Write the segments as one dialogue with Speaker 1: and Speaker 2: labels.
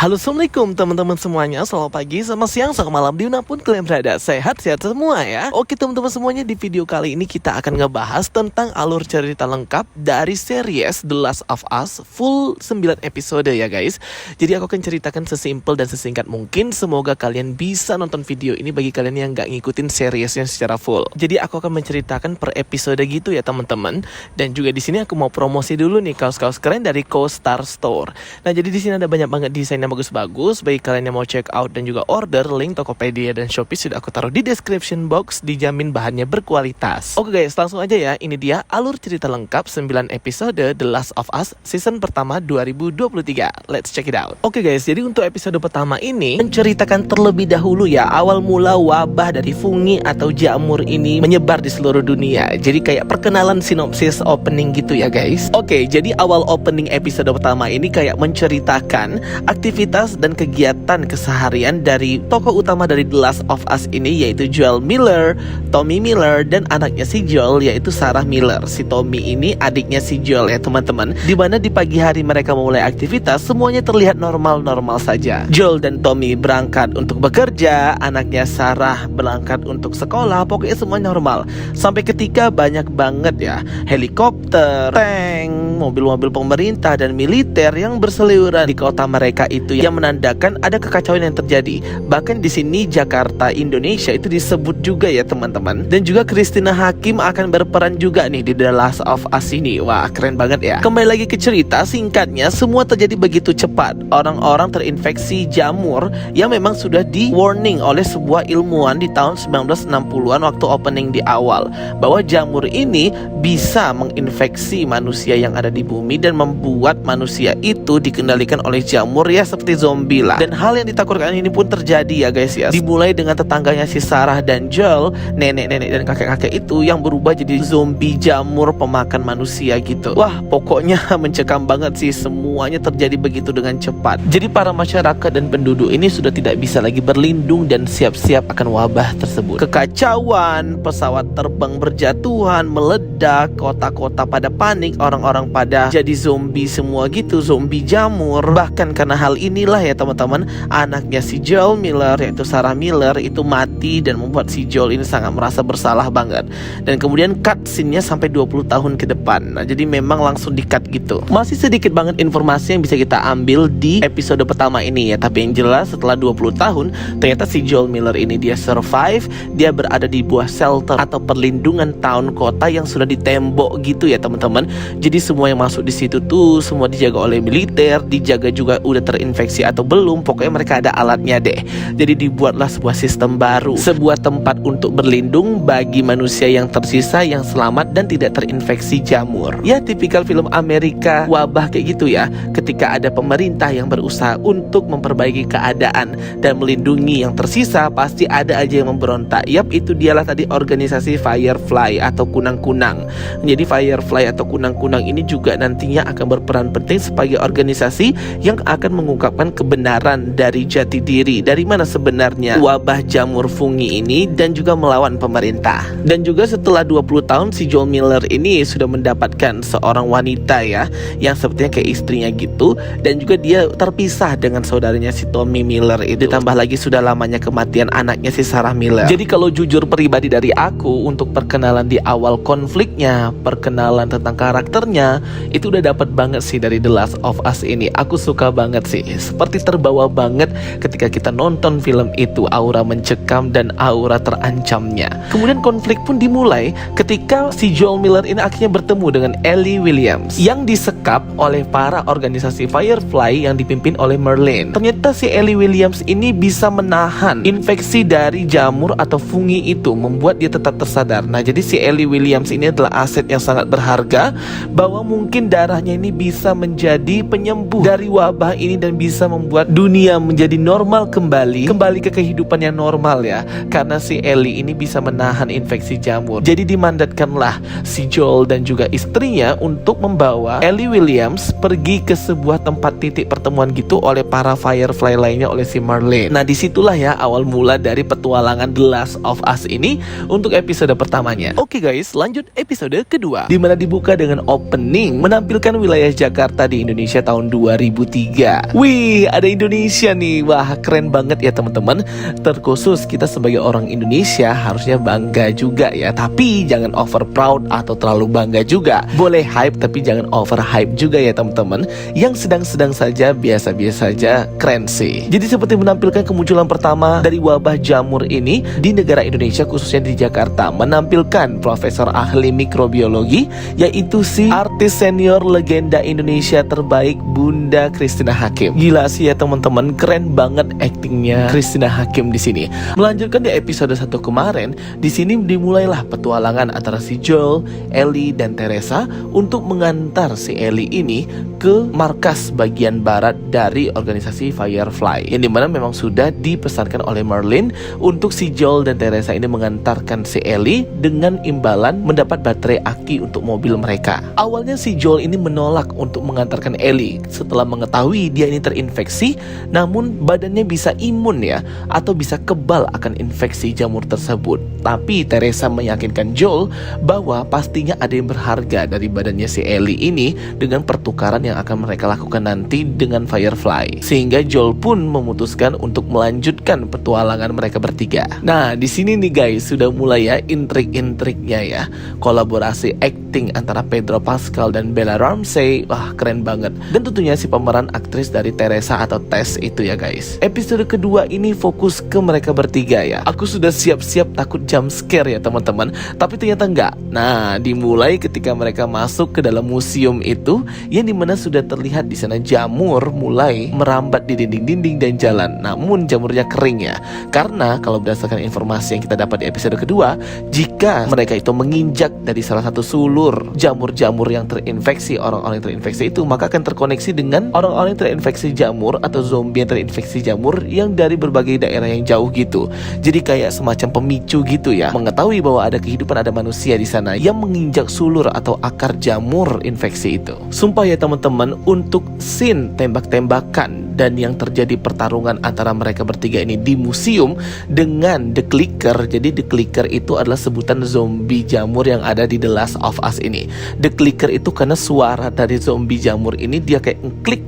Speaker 1: Halo, assalamualaikum teman-teman semuanya. Selamat pagi, selamat siang, selamat malam, dimanapun kalian berada. Sehat-sehat semua ya. Oke teman-teman semuanya, di video kali ini kita akan ngebahas tentang alur cerita lengkap dari series The Last of Us full 9 episode ya guys. Jadi aku akan ceritakan sesimpel dan sesingkat mungkin. Semoga kalian bisa nonton video ini bagi kalian yang gak ngikutin seriesnya secara full. Jadi aku akan menceritakan per episode gitu ya teman-teman. Dan juga di sini aku mau promosi dulu nih kaos-kaos keren dari Co-Star Store. Nah jadi di sini ada banyak banget desain yang bagus-bagus. Bagi kalian yang mau check out dan juga order, link Tokopedia dan Shopee sudah aku taruh di description box. Dijamin bahannya berkualitas. Oke guys, langsung aja ya. Ini dia alur cerita lengkap 9 episode The Last of Us season pertama 2023. Let's check it out. Oke guys, jadi untuk episode pertama ini menceritakan terlebih dahulu ya awal mula wabah dari fungi atau jamur ini menyebar di seluruh dunia. Jadi kayak perkenalan sinopsis opening gitu ya guys. Oke, jadi awal opening episode pertama ini kayak menceritakan aktivitas dan kegiatan keseharian dari tokoh utama dari The Last of Us ini, yaitu Joel Miller, Tommy Miller, dan anaknya si Joel yaitu Sarah Miller. Si Tommy ini adiknya si Joel ya teman-teman. Dimana di pagi hari mereka memulai aktivitas, semuanya terlihat normal-normal saja. Joel dan Tommy berangkat untuk bekerja, anaknya Sarah berangkat untuk sekolah, pokoknya semuanya normal. Sampai ketika banyak banget ya helikopter, tank, mobil-mobil pemerintah dan militer yang berseliweran di kota mereka itu, yang menandakan ada kekacauan yang terjadi. Bahkan di sini Jakarta, Indonesia itu disebut juga ya teman-teman. Dan juga Christina Hakim akan berperan juga nih di The Last of Us ini. Wah, keren banget ya. Kembali lagi ke cerita, singkatnya semua terjadi begitu cepat. Orang-orang terinfeksi jamur yang memang sudah di warning oleh sebuah ilmuwan di tahun 1960-an waktu opening di awal, bahwa jamur ini bisa menginfeksi manusia yang ada di bumi dan membuat manusia itu dikendalikan oleh jamur ya, seperti zombie lah. Dan hal yang ditakutkan ini pun terjadi ya guys ya. Dimulai dengan tetangganya si Sarah dan Joel, nenek-nenek dan kakek-kakek itu yang berubah jadi zombie jamur pemakan manusia gitu. Wah, pokoknya mencekam banget sih, semuanya terjadi begitu dengan cepat. Jadi para masyarakat dan penduduk ini sudah tidak bisa lagi berlindung dan siap-siap akan wabah tersebut. Kekacauan, pesawat terbang berjatuhan, meledak, kota-kota pada panik, orang-orang pada jadi zombie semua gitu, zombie jamur. Bahkan karena hal inilah ya teman-teman, anaknya si Joel Miller yaitu Sarah Miller itu mati dan membuat si Joel ini sangat merasa bersalah banget. Dan kemudian cut scene-nya sampai 20 tahun ke depan. Nah, jadi memang langsung di-cut gitu. Masih sedikit banget informasi yang bisa kita ambil di episode pertama ini ya. Tapi yang jelas setelah 20 tahun ternyata si Joel Miller ini dia survive. Dia berada di buah shelter atau perlindungan town kota yang sudah ditembok gitu ya teman-teman. Jadi semua yang masuk di situ tuh semua dijaga oleh militer, dijaga juga udah terinfeksi atau belum, pokoknya mereka ada alatnya deh. Jadi dibuatlah sebuah sistem baru, sebuah tempat untuk berlindung bagi manusia yang tersisa yang selamat dan tidak terinfeksi jamur. Ya tipikal film Amerika wabah kayak gitu ya. Ketika ada pemerintah yang berusaha untuk memperbaiki keadaan dan melindungi yang tersisa, pasti ada aja yang memberontak. Yap, itu dialah tadi organisasi Firefly atau kunang-kunang. Jadi Firefly atau kunang-kunang ini juga nantinya akan berperan penting sebagai organisasi yang akan mengungkapkan kebenaran dari jati diri, dari mana sebenarnya wabah jamur fungi ini, dan juga melawan pemerintah. Dan juga setelah 20 tahun si Joel Miller ini sudah mendapatkan seorang wanita ya, yang sepertinya kayak istrinya gitu. Dan juga dia terpisah dengan saudaranya si Tommy Miller itu. Ditambah lagi sudah lamanya kematian anaknya si Sarah Miller. Jadi kalau jujur pribadi dari aku, untuk perkenalan di awal konfliknya, perkenalan tentang karakternya, itu udah dapat banget sih dari The Last of Us ini. Aku suka banget sih, seperti terbawa banget ketika kita nonton film itu, aura mencekam dan aura terancamnya. Kemudian konflik pun dimulai ketika si Joel Miller ini akhirnya bertemu dengan Ellie Williams yang disekap oleh para organisasi Firefly yang dipimpin oleh Merlin. Ternyata si Ellie Williams ini bisa menahan infeksi dari jamur atau fungi itu, membuat dia tetap tersadar. Nah jadi si Ellie Williams ini adalah aset yang sangat berharga, bahwa mungkin darahnya ini bisa menjadi penyembuh dari wabah ini dan bisa membuat dunia menjadi normal kembali ke kehidupan yang normal ya. Karena si Ellie ini bisa menahan infeksi jamur. Jadi dimandatkanlah si Joel dan juga istrinya untuk membawa Ellie Williams pergi ke sebuah tempat titik pertemuan gitu oleh para Firefly lainnya, oleh si Merlin. Nah disitulah ya awal mula dari petualangan The Last of Us ini untuk episode pertamanya. Oke guys, lanjut episode kedua, dimana dibuka dengan opening menampilkan wilayah Jakarta di Indonesia tahun 2003. Wih, ada Indonesia nih. Wah, keren banget ya teman-teman. Terkhusus kita sebagai orang Indonesia harusnya bangga juga ya. Tapi jangan over proud atau terlalu bangga juga. Boleh hype tapi jangan over hype juga ya teman-teman. Yang sedang-sedang saja, biasa-biasa saja, keren sih. Jadi seperti menampilkan kemunculan pertama dari wabah jamur ini di negara Indonesia, khususnya di Jakarta, menampilkan profesor ahli mikrobiologi, yaitu si artis senior legenda Indonesia terbaik Bunda Christina Hakim. Gila sih ya teman-teman, keren banget aktingnya Christina Hakim di sini. Melanjutkan di episode 1 kemarin, di sini dimulailah petualangan antara si Joel, Ellie, dan Teresa untuk mengantar si Ellie ini ke markas bagian barat dari organisasi Firefly, yang dimana memang sudah dipesankan oleh Merlin untuk si Joel dan Teresa ini mengantarkan si Ellie dengan imbalan mendapat baterai aki untuk mobil mereka. Awalnya si Joel ini menolak untuk mengantarkan Ellie setelah mengetahui dia ini terinfeksi, namun badannya bisa imun ya, atau bisa kebal akan infeksi jamur tersebut. Tapi Teresa meyakinkan Joel bahwa pastinya ada yang berharga dari badannya si Ellie ini dengan pertukaran yang akan mereka lakukan nanti dengan Firefly. Sehingga Joel pun memutuskan untuk melanjutkan petualangan mereka bertiga. Nah, di sini nih guys, sudah mulai ya intrik-intriknya ya. Kolaborasi acting antara Pedro Pascal dan Bella Ramsey, wah keren banget. Dan tentunya si pemeran aktris dari Teresa atau Tess itu ya guys. Episode kedua ini fokus ke mereka bertiga ya. Aku sudah siap-siap takut jump scare ya teman-teman, tapi ternyata enggak. Nah, dimulai ketika mereka masuk ke dalam museum itu, yang dimana sudah terlihat di sana jamur mulai merambat di dinding-dinding dan jalan. Namun jamurnya kering ya, karena kalau berdasarkan informasi yang kita dapat di episode kedua, jika mereka itu menginjak dari salah satu sulur jamur-jamur yang terinfeksi, orang-orang yang terinfeksi itu, maka akan terkoneksi dengan orang-orang yang terinfeksi jamur atau zombie yang terinfeksi jamur yang dari berbagai daerah yang jauh gitu. Jadi kayak semacam pemicu gitu ya, mengetahui bahwa ada kehidupan, ada manusia di sana yang menginjak sulur atau akar jamur infeksi itu. Sumpah ya teman-teman, untuk scene tembak-tembakan dan yang terjadi pertarungan antara mereka bertiga ini di museum dengan The Clicker. Jadi The Clicker itu adalah sebutan zombie jamur yang ada di The Last of Us ini. The Clicker itu karena suara dari zombie jamur ini dia kayak klik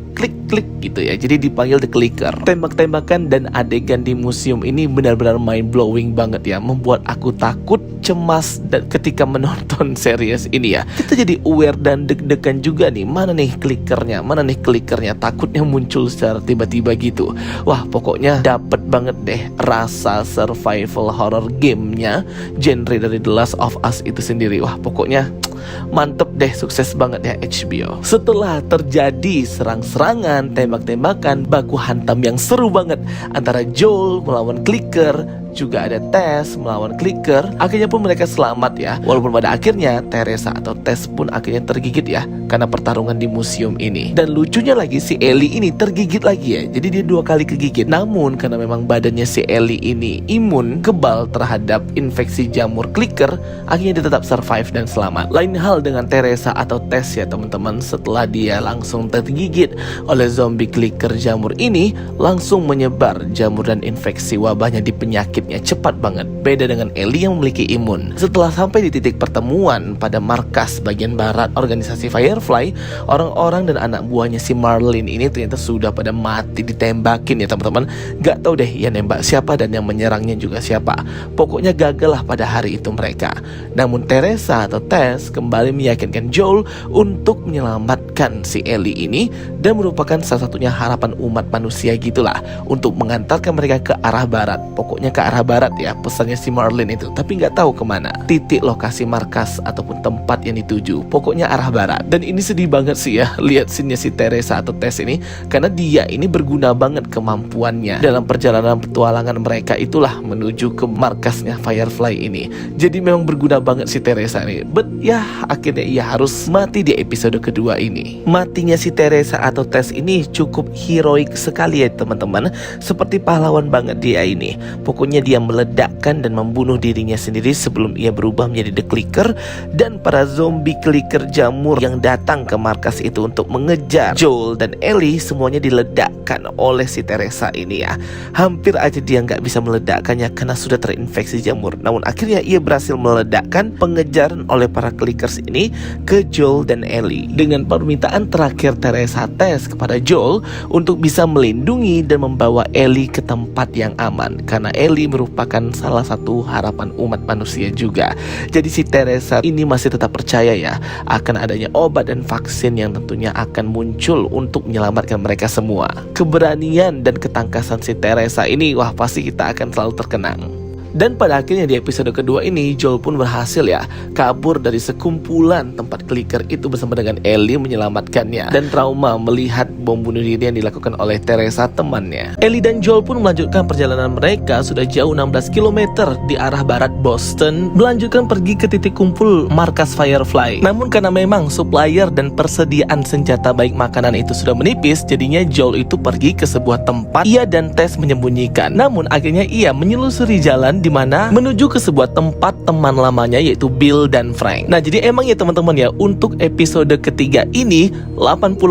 Speaker 1: klik gitu ya, jadi dipanggil The Clicker. Tembak-tembakan dan adegan di museum ini benar-benar mind blowing banget ya, membuat aku takut, cemas dan ketika menonton series ini ya. Kita jadi aware dan deg-degan juga nih, mana nih klikernya, takutnya muncul secara tiba-tiba gitu. Wah, pokoknya dapet banget deh rasa survival horror gamenya, genre dari The Last of Us itu sendiri. Wah, pokoknya mantep deh, sukses banget ya HBO. Setelah terjadi serang-serangan, tembak-tembakan, baku hantam yang seru banget antara Joel melawan Clicker, juga ada Tess melawan Clicker. Akhirnya pun mereka selamat ya. Walaupun pada akhirnya Teresa atau Tess pun akhirnya tergigit ya karena pertarungan di museum ini. Dan lucunya lagi si Ellie ini tergigit lagi ya. Jadi dia 2 kali kegigit. Namun karena memang badannya si Ellie ini imun, kebal terhadap infeksi jamur Clicker, akhirnya dia tetap survive dan selamat. Lain hal dengan Teresa atau Tess ya teman-teman. Setelah dia langsung tergigit oleh zombie Clicker jamur ini, langsung menyebar jamur dan infeksi wabahnya di penyakit cepat banget. Beda dengan Ellie yang memiliki imun. Setelah sampai di titik pertemuan pada markas bagian barat organisasi Firefly, orang-orang dan anak buahnya si Merlin ini ternyata sudah pada mati ditembakin ya teman-teman. Gak tahu deh yang nembak siapa dan yang menyerangnya juga siapa. Pokoknya gagal lah pada hari itu mereka. Namun Teresa atau Tess kembali meyakinkan Joel untuk menyelamatkan si Ellie ini dan merupakan salah satunya harapan umat manusia gitulah untuk mengantarkan mereka ke arah barat. Pokoknya ke arah barat ya pesannya si Merlin itu, tapi nggak tahu kemana titik lokasi markas ataupun tempat yang dituju. Pokoknya arah barat. Dan ini sedih banget sih ya lihat scene-nya si Teresa atau Tess ini, karena dia ini berguna banget kemampuannya dalam perjalanan petualangan mereka itulah menuju ke markasnya Firefly ini. Jadi memang berguna banget si Teresa nih. But ya akhirnya ia harus mati di episode kedua ini. Matinya si Teresa atau Tess ini cukup heroik sekali ya teman-teman, seperti pahlawan banget dia ini. Pokoknya akhirnya dia meledakkan dan membunuh dirinya sendiri sebelum ia berubah menjadi The Clicker. Dan para zombie clicker jamur yang datang ke markas itu untuk mengejar Joel dan Ellie semuanya diledakkan oleh si Teresa ini ya. Hampir aja dia nggak bisa meledakkannya karena sudah terinfeksi jamur. Namun akhirnya ia berhasil meledakkan pengejaran oleh para clickers ini ke Joel dan Ellie. Dengan permintaan terakhir Teresa tes kepada Joel untuk bisa melindungi dan membawa Ellie ke tempat yang aman, karena Ellie merupakan salah satu harapan umat manusia juga. Jadi si Teresa ini masih tetap percaya ya akan adanya obat dan vaksin yang tentunya akan muncul untuk menyelamatkan mereka semua. Keberanian dan ketangkasan si Teresa ini wah pasti kita akan selalu terkenang. Dan pada akhirnya di episode kedua ini Joel pun berhasil ya kabur dari sekumpulan tempat clicker itu bersama dengan Ellie menyelamatkannya, dan trauma melihat bom bunuh diri yang dilakukan oleh Teresa temannya. Ellie dan Joel pun melanjutkan perjalanan mereka sudah jauh 16 km di arah barat Boston, melanjutkan pergi ke titik kumpul markas Firefly. Namun karena memang supplier dan persediaan senjata baik makanan itu sudah menipis, jadinya Joel itu pergi ke sebuah tempat ia dan Tess menyembunyikan. Namun akhirnya ia menyelusuri jalan di mana menuju ke sebuah tempat teman lamanya yaitu Bill dan Frank. Nah jadi emang ya teman-teman ya, untuk episode ketiga ini 80%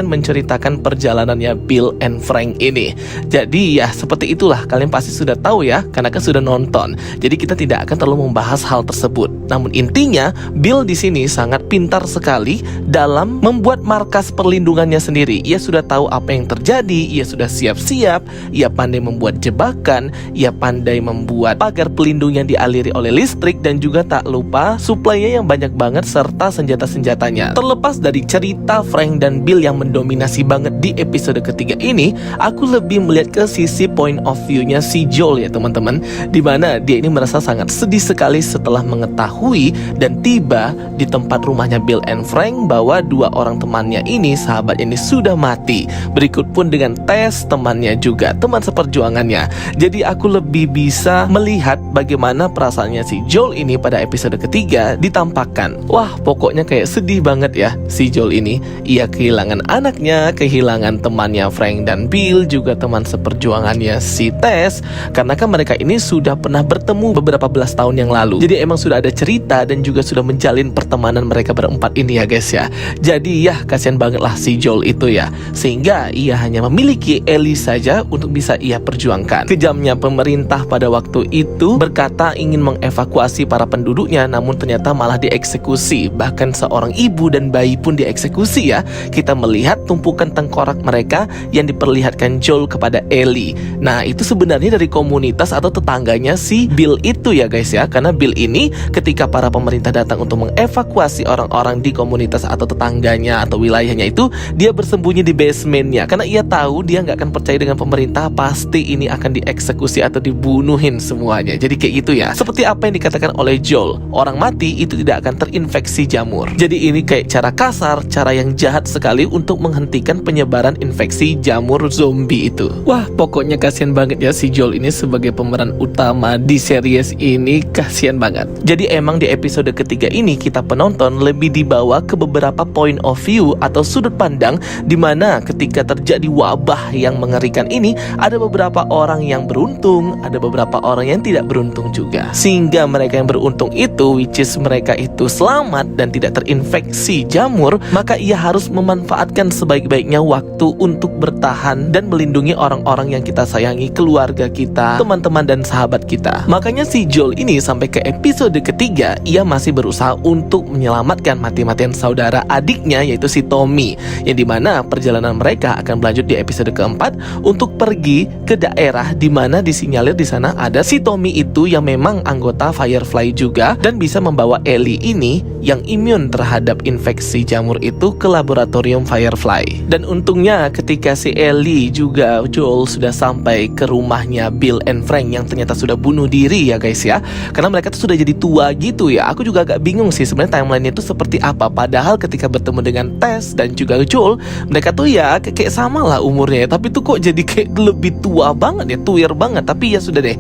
Speaker 1: menceritakan perjalanannya Bill and Frank ini. Jadi ya seperti itulah, kalian pasti sudah tahu ya karena kan sudah nonton. Jadi kita tidak akan terlalu membahas hal tersebut. Namun intinya Bill di sini sangat pintar sekali dalam membuat markas perlindungannya sendiri. Ia sudah tahu apa yang terjadi, ia sudah siap-siap, ia pandai membuat jebakan, ia pandai membuat pagar pelindung yang dialiri oleh listrik, dan juga tak lupa suplainya yang banyak banget serta senjata-senjatanya. Terlepas dari cerita Frank dan Bill yang mendominasi banget di episode ketiga ini, aku lebih melihat ke sisi point of view-nya si Joel ya teman-teman, dimana dia ini merasa sangat sedih sekali setelah mengetahui dan tiba di tempat rumahnya Bill and Frank bahwa dua orang temannya ini, sahabat ini sudah mati. Berikut pun dengan Tess temannya juga, teman seperjuangannya. Jadi aku lebih bisa melihat bagaimana perasaannya si Joel ini pada episode ketiga ditampakkan. Wah pokoknya kayak sedih banget ya si Joel ini. Ia kehilangan anaknya, kehilangan temannya Frank dan Bill, juga teman seperjuangannya si Tess, karena kan mereka ini sudah pernah bertemu beberapa belas tahun yang lalu. Jadi emang sudah ada cerita dan juga sudah menjalin pertemanan mereka berempat ini ya guys ya. Jadi ya kasihan banget lah si Joel itu ya, sehingga ia hanya memiliki Ellie saja untuk bisa ia perjuangkan. Kejamnya pemerintah pada waktu itu berkata ingin mengevakuasi para penduduknya, namun ternyata malah dieksekusi. Bahkan seorang ibu dan bayi pun dieksekusi ya. Kita melihat tumpukan tengkorak mereka yang diperlihatkan Joel kepada Ellie. Nah itu sebenarnya dari komunitas atau tetangganya si Bill itu ya guys ya. Karena Bill ini ketika para pemerintah datang untuk mengevakuasi orang-orang di komunitas atau tetangganya atau wilayahnya itu, dia bersembunyi di basementnya karena ia tahu dia nggak akan percaya dengan pemerintah, pasti ini akan dieksekusi atau dibunuhin semuanya. Jadi kayak gitu ya. Seperti apa yang dikatakan oleh Joel, orang mati itu tidak akan terinfeksi jamur. Jadi ini kayak cara kasar, cara yang jahat sekali untuk menghentikan penyebaran infeksi jamur zombie itu. Wah pokoknya kasihan banget ya si Joel ini sebagai pemeran utama di series ini, kasihan banget. Jadi emang di episode ketiga ini kita penonton lebih dibawa ke beberapa point of view atau sudut pandang, dimana ketika terjadi wabah yang mengerikan ini ada beberapa orang yang beruntung, ada beberapa orang yang tidak beruntung juga. Sehingga mereka yang beruntung itu, which is mereka itu selamat dan tidak terinfeksi jamur, maka ia harus memanfaatkan sebaik-baiknya waktu untuk bertahan dan melindungi orang-orang yang kita sayangi, keluarga kita, teman-teman dan sahabat kita. Makanya si Joel ini sampai ke episode ketiga, ia masih berusaha untuk menyelamatkan mati-matian saudara adiknya yaitu si Tommy, yang dimana perjalanan mereka akan berlanjut di episode keempat untuk pergi ke daerah dimana disinyalir di sana ada si Tommy itu yang memang anggota Firefly juga dan bisa membawa Ellie ini yang imun terhadap infeksi jamur itu ke laboratorium Firefly. Dan untungnya ketika si Ellie juga Joel sudah sampai ke rumahnya Bill and Frank yang ternyata sudah bunuh diri ya guys ya, karena mereka tuh sudah jadi tua gitu ya. Aku juga agak bingung sih sebenarnya timeline itu seperti apa, padahal ketika bertemu dengan Tess dan juga Joel, mereka tuh ya kayak sama lah umurnya ya, tapi tuh kok jadi kayak lebih tua banget ya, tuir banget. Tapi ya sudah deh,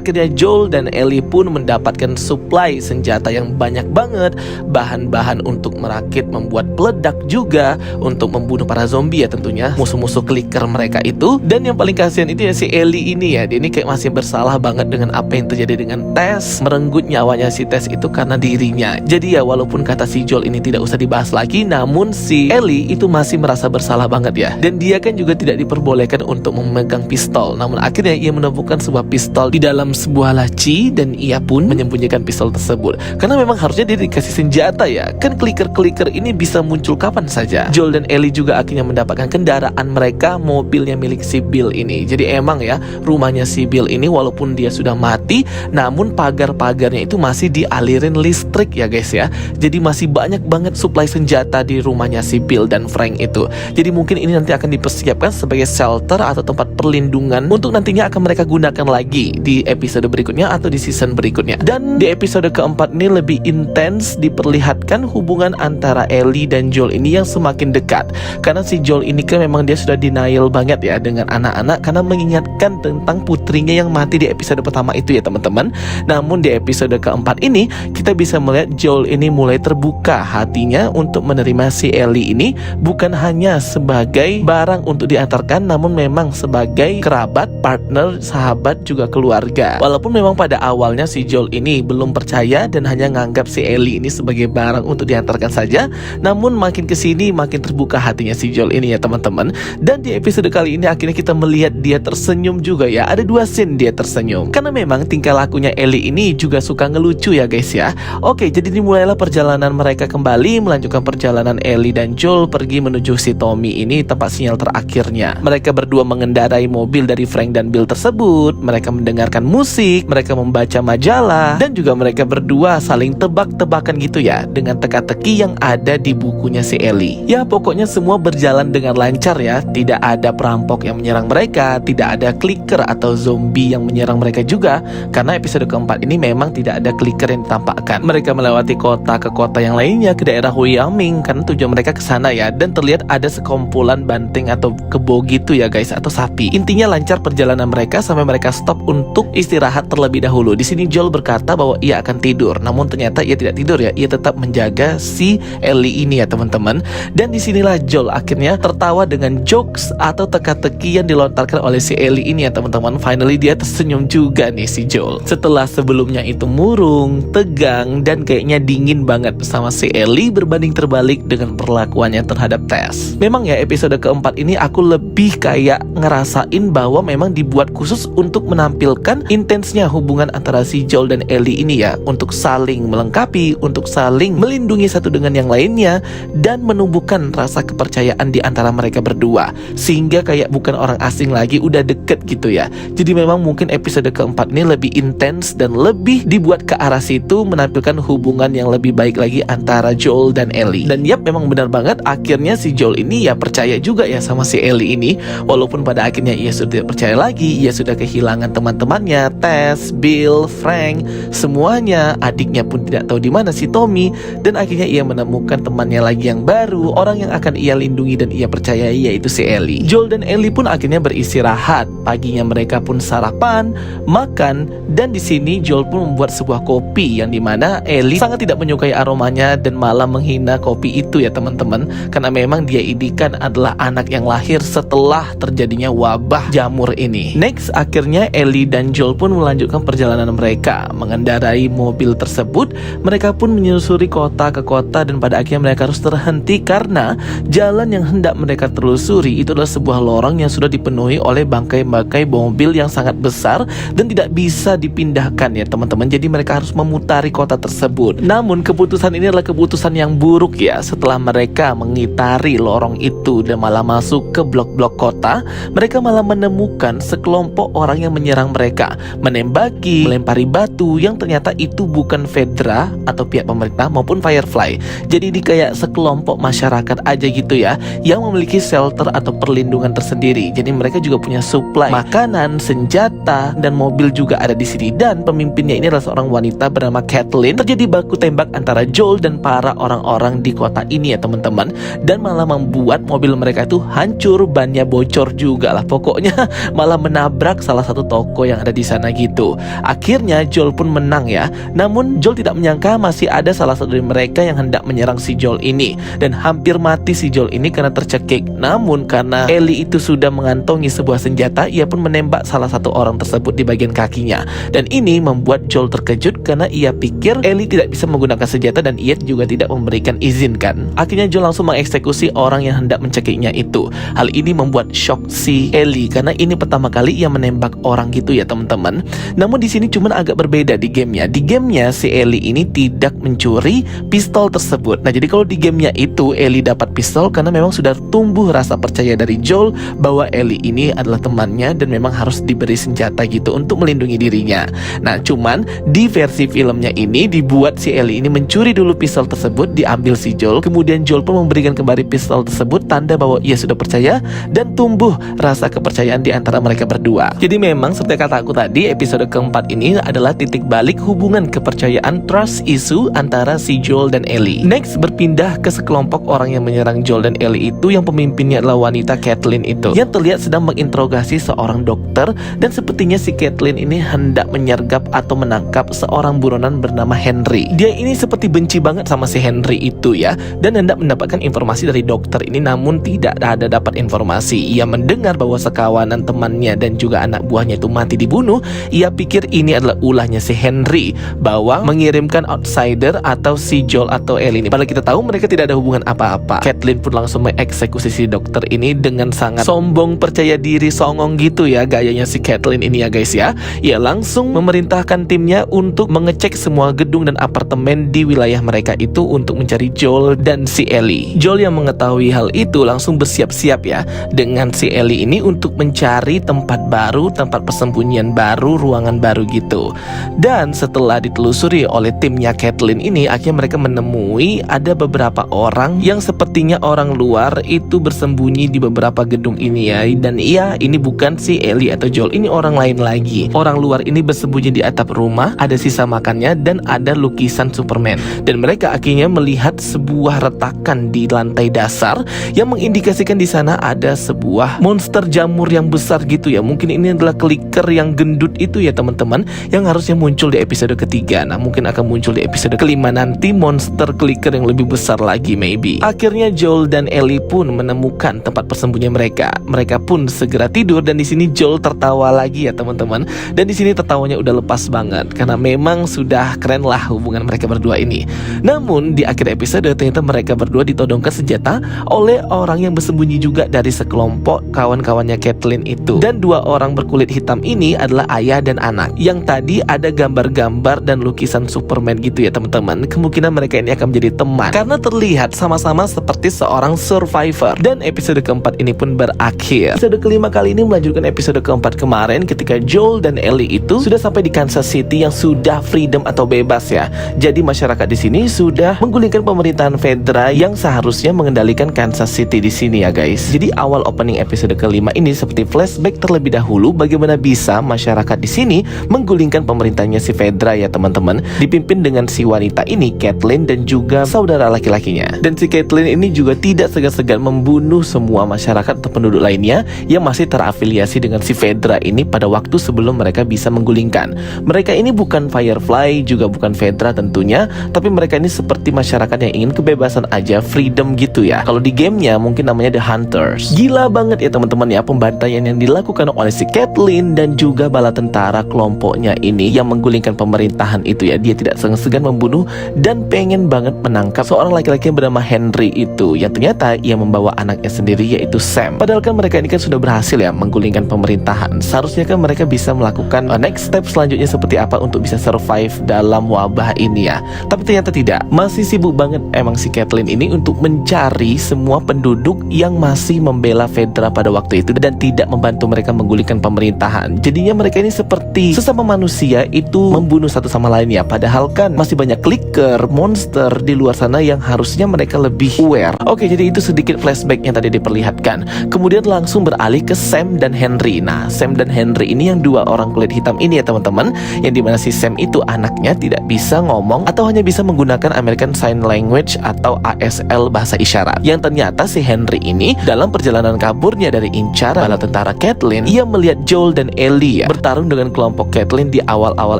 Speaker 1: akhirnya Joel dan Ellie pun mendapatkan supply senjata yang banyak banget, bahan-bahan untuk merakit membuat peledak juga untuk membunuh para zombie ya tentunya, musuh-musuh clicker mereka itu. Dan yang paling kasihan itu ya si Ellie ini ya, dia ini kayak masih bersalah banget dengan apa yang terjadi dengan Tess. Merenggut nyawanya si Tess itu karena dirinya. Jadi ya walaupun kata si Joel ini tidak usah dibahas lagi, namun si Ellie itu masih merasa bersalah banget ya. Dan dia kan juga tidak diperbolehkan untuk memegang pistol. Namun akhirnya ia menemukan sebuah pistol di dalam sebuah laci dan ia pun menyembunyikan pistol tersebut. Karena memang harusnya dia dikasih senjata ya. Kan clicker-clicker ini bisa muncul kapan saja. Joel dan Ellie juga akhirnya mendapatkan kendaraan mereka, mobilnya milik si Bill ini. Jadi emang ya, rumahnya si Bill ini walaupun dia sudah mati, namun pagar-pagarnya itu masih dialirin listrik ya guys ya. Jadi masih banyak banget supply senjata di rumahnya si Bill dan Frank itu. Jadi mungkin ini nanti akan dipersiapkan sebagai shelter atau tempat perlindungan untuk nantinya akan mereka gunakan lagi di episode berikutnya atau di season berikutnya. Dan di episode keempat ini lebih intens diperlihatkan hubungan antara Ellie dan Joel ini yang semakin dekat. Karena si Joel ini kan memang dia sudah denial banget ya dengan anak-anak karena mengingatkan tentang putrinya yang mati di episode pertama itu ya teman-teman. Namun di episode keempat ini kita bisa melihat Joel ini mulai terbuka hatinya untuk menerima si Ellie ini, bukan hanya sebagai barang untuk diantarkan, namun memang sebagai kerabat, partner, sahabat, juga keluarga. Walaupun memang pada awalnya si Joel ini belum percaya dan hanya nganggap si Ellie ini sebagai barang untuk diantarkan saja, namun makin kesini makin terbuka hatinya si Joel ini ya teman-teman. Dan di episode kali ini akhirnya kita melihat dia tersenyum juga ya. Ada 2 scene dia tersenyum karena memang tingkah lakunya Ellie ini juga suka ngelucu ya guys ya. Oke, jadi dimulailah perjalanan mereka kembali, melanjutkan perjalanan Ellie dan Joel pergi menuju si Tommy ini, tempat sinyal terakhirnya. Mereka berdua mengendarai mobil dari Frank dan Bill tersebut. Mereka mendengarkan musik, mereka membaca majalah, dan juga mereka berdua saling tebak-tebakan gitu ya dengan teka-teki yang ada di bukunya si Ellie. Ya pokoknya semua berjalan dengan lancar ya. Tidak ada perampok yang menyerang mereka, tidak ada clicker atau zombie yang menyerang mereka juga. Karena episode keempat ini memang tidak ada clicker yang ditampakkan. Mereka melewati kota ke kota yang lainnya, ke daerah Wyoming karena tujuan mereka ke sana ya. Dan terlihat ada sekumpulan banting atau kebo gitu ya guys, atau sapi. Intinya lancar perjalanan mereka sampai mereka stop untuk istirahat terlebih dahulu. Di sini Joel berkata bahwa ia akan tidur, namun ternyata ia tidak tidur ya. Ia tetap menjaga si Ellie ini ya teman-teman. Dan disinilah Joel akhirnya tertawa dengan jokes atau teka-teki yang dilontarkan oleh si Ellie ini ya teman-teman. Finally dia tersenyum juga nih si Joel. Setelah sebelumnya itu murung, tegang, dan kayaknya dingin banget sama si Ellie berbanding terbalik dengan perlakuannya terhadap Tess. Memang ya episode keempat ini aku lebih kayak ngerasain bahwa memang dibuat khusus untuk menampilkan intensnya hubungan antara si Joel dan Ellie ini ya, untuk saling melengkapi, untuk saling melindungi satu dengan yang lainnya, dan menumbuhkan rasa kepercayaan di antara mereka berdua, sehingga kayak bukan orang asing lagi, udah deket gitu ya. Jadi memang mungkin episode keempat ini lebih intens dan lebih dibuat ke arah situ, menampilkan hubungan yang lebih baik lagi antara Joel dan Ellie. Dan yap, memang benar banget, akhirnya si Joel ini ya percaya juga ya sama si Ellie ini, walaupun pada akhirnya ia sudah tidak percaya lagi. Ia sudah kehilangan teman-temannya, Tess, Bill, Frank, semuanya. Adiknya pun tidak tahu di mana si Tommy. Dan akhirnya ia menemukan temannya lagi yang baru, orang yang akan ia lindungi dan ia percayai, yaitu si Ellie. Joel dan Ellie pun akhirnya beristirahat. Paginya mereka pun sarapan, makan, dan di sini Joel pun membuat sebuah kopi yang dimana Ellie sangat tidak menyukai aromanya dan malah menghina kopi itu ya teman-teman, karena memang dia idikan adalah anak yang lahir setelah terjadinya wabah jamur ini. Next, akhirnya Ellie dan Joel pun melanjutkan perjalanan mereka. Mengendarai mobil tersebut, mereka pun menyusuri kota ke kota dan pada akhirnya mereka harus terhenti karena jalan yang hendak mereka telusuri itu adalah sebuah lorong yang sudah dipenuhi oleh bangkai-bangkai mobil yang sangat besar dan tidak bisa dipindahkan ya teman-teman. Jadi mereka harus memutari kota tersebut. Namun keputusan ini adalah keputusan yang buruk ya. Setelah mereka mengitari lorong itu dan malah masuk ke blok-blok kota, mereka malah menemukan sekelompok orang yang menyerang mereka, menembaki, melempari batu yang ternyata itu bukan Fedra atau pihak pemerintah maupun Firefly. Jadi ini kayak sekelompok masyarakat aja gitu ya, yang memiliki shelter atau perlindungan tersendiri. Jadi mereka juga punya supply makanan, senjata, dan mobil juga ada di sini. Dan pemimpinnya ini adalah seorang wanita bernama Kathleen. Terjadi baku tembak antara Joel dan para orang-orang di kota ini ya teman-teman, dan malah membuat mobil mereka itu hancur, bannya bocor juga lah. Pokoknya malah menabrak salah satu toko yang ada di sana gitu. Akhirnya Joel pun menang ya. Namun Joel tidak menyangka masih ada salah satu dari mereka yang hendak menyerang si Joel ini, dan hampir mati si Joel ini karena tercekik. Namun karena Ellie itu sudah mengantongi sebuah senjata, ia pun menembak salah satu orang tersebut di bagian kakinya. Dan ini membuat Joel terkejut karena ia pikir Ellie tidak bisa menggunakan senjata dan ia juga tidak memberikan izin kan. Akhirnya Joel langsung mengeksekusi orang yang hendak mencekiknya itu. Hal ini membuat shock si Ellie karena ini pertama kali ia menembak orang gitu ya teman-teman. Namun di sini cuman agak berbeda di gamenya. Di gamenya si Ellie ini tidak mencuri pistol tersebut. Nah jadi kalau di gamenya itu Ellie dapat pistol karena memang sudah tumbuh rasa percaya dari Joel bahwa Ellie ini adalah temannya dan memang harus diberi senjata gitu untuk melindungi dirinya. Nah cuman di versi filmnya ini dibuat si Ellie ini mencuri dulu pistol tersebut, diambil si Joel. Kemudian Joel pun memberikan kembali pistol tersebut, tanda bahwa ia sudah percaya dan tumbuh rasa kepercayaan di antara mereka berdua. Jadi memang seperti kata aku tadi, episode keempat ini adalah titik balik hubungan kepercayaan, trust issue antara si Joel dan Ellie. Next berpindah ke sekelompok orang yang menyerang Joel dan Ellie itu, yang pemimpinnya adalah wanita Caitlin itu, yang terlihat sedang menginterogasi seorang dokter, dan sepertinya si Caitlin ini hendak menyergap atau menangkap seorang buronan bernama Henry. Dia ini seperti benci banget sama si Henry itu ya, dan hendak mendapatkan informasi dari dokter ini, namun tidak ada dapat informasi. Ia mendengar bahwa sekawanan temannya dan juga anak buahnya itu mati dibunuh. Ia pikir ini adalah ulahnya si Henry bahwa mengirimkan outsider atau si Joel atau Ellie ini. Padahal kita tahu mereka tidak ada hubungan apa-apa. Caitlin pun langsung mengeksekusi si dokter ini dengan sangat sombong, percaya diri, songong gitu ya gayanya si Caitlin ini ya guys ya. Ia langsung memerintahkan timnya untuk mengecek semua gedung dan apartemen di wilayah mereka itu untuk mencari Joel dan si Ellie. Joel yang mengetahui hal itu langsung bersiap-siap ya dengan si Ellie ini untuk mencari tempat baru, tempat persembunyian baru, ruangan baru gitu. Dan setelah ditelusuri oleh timnya Caitlin ini, akhirnya mereka menemui ada beberapa orang yang sepertinya orang luar itu bersembunyi di beberapa gedung ini ya. Dan iya, ini bukan si Ellie atau Joel, ini orang lain lagi. Orang luar ini bersembunyi di atap rumah, ada sisa makannya dan ada lukisan Superman. Dan mereka akhirnya melihat sebuah retakan di lantai dasar yang mengindikasikan di sana ada sebuah monster jamur yang besar gitu ya. Mungkin ini adalah clicker yang gendut itu ya teman-teman, yang harusnya muncul di episode ketiga. Nah mungkin akan muncul di episode kelima nanti, monster clicker yang lebih besar lagi maybe. Akhirnya Joel dan Ellie pun menemukan tempat persembunyian mereka. Mereka pun segera tidur, dan di sini Joel tertawa lagi ya teman-teman. Dan di sini tertawanya udah lepas banget karena memang sudah keren lah hubungan mereka berdua ini. Namun di akhir episode ternyata mereka berdua ditodongkan senjata oleh orang yang bersembunyi juga dari sekelompok kawan-kawannya Caitlin itu. Dan dua orang berkulit hitam ini adalah ayah dan anak. Yang tadi ada gambar-gambar dan lukisan Superman gitu ya teman-teman. Kemungkinan mereka ini akan menjadi teman karena terlihat sama-sama seperti seorang survivor. Dan episode keempat ini pun berakhir. Episode kelima kali ini melanjutkan episode keempat kemarin ketika Joel dan Ellie itu sudah sampai di Kansas City yang sudah freedom atau bebas ya. Jadi masyarakat di sini sudah menggulingkan pemerintahan federal yang seharusnya mengendalikan Kansas City di sini ya guys. Jadi awal opening episode kelima ini seperti flashback terlebih dahulu bagaimana bisa masyarakat di sini menggulingkan pemerintahnya si Fedra ya teman-teman, dipimpin dengan si wanita ini Caitlin dan juga saudara laki-lakinya. Dan si Caitlin ini juga tidak segan-segan membunuh semua masyarakat atau penduduk lainnya yang masih terafiliasi dengan si Fedra ini pada waktu sebelum mereka bisa menggulingkan. Mereka ini bukan Firefly, juga bukan Fedra tentunya, tapi mereka ini seperti masyarakat yang ingin kebebasan aja, freedom gitu ya. Kalau di gamenya mungkin namanya The Hunters. Gila banget ya teman-teman ya pembantaian yang dilakukan oleh si Caitlin dan juga bala tentara kelompoknya ini yang menggulingkan pemerintahan itu ya. Dia tidak segan-segan membunuh dan pengen banget menangkap seorang laki-laki yang bernama Henry itu, yang ternyata ia membawa anaknya sendiri yaitu Sam. Padahal kan mereka ini kan sudah berhasil ya menggulingkan pemerintahan. Seharusnya kan mereka bisa melakukan next step selanjutnya seperti apa untuk bisa survive dalam wabah ini ya. Tapi ternyata tidak. Masih sibuk banget emang si Caitlin ini untuk mencari semua penduduk yang masih membela Fedra pada waktu itu dan tidak membantu mereka menggulingkan pemerintahan. Jadinya mereka ini seperti sesama manusia itu membunuh satu sama lain ya. Padahal kan masih banyak clicker, monster di luar sana yang harusnya mereka lebih aware. Oke, jadi itu sedikit flashback yang tadi diperlihatkan. Kemudian langsung beralih ke Sam dan Henry. Nah, Sam dan Henry ini yang dua orang kulit hitam ini ya teman-teman, yang dimana si Sam itu anaknya tidak bisa ngomong atau hanya bisa menggunakan American Sign Language atau ASL bahasa isyarat. Yang ternyata si Henry ini dalam perjalanan kaburnya dari incaran bala tentara Caitlin, ia melihat Joel dan Ellie ya, bertarung dengan kelompok Caitlyn di awal-awal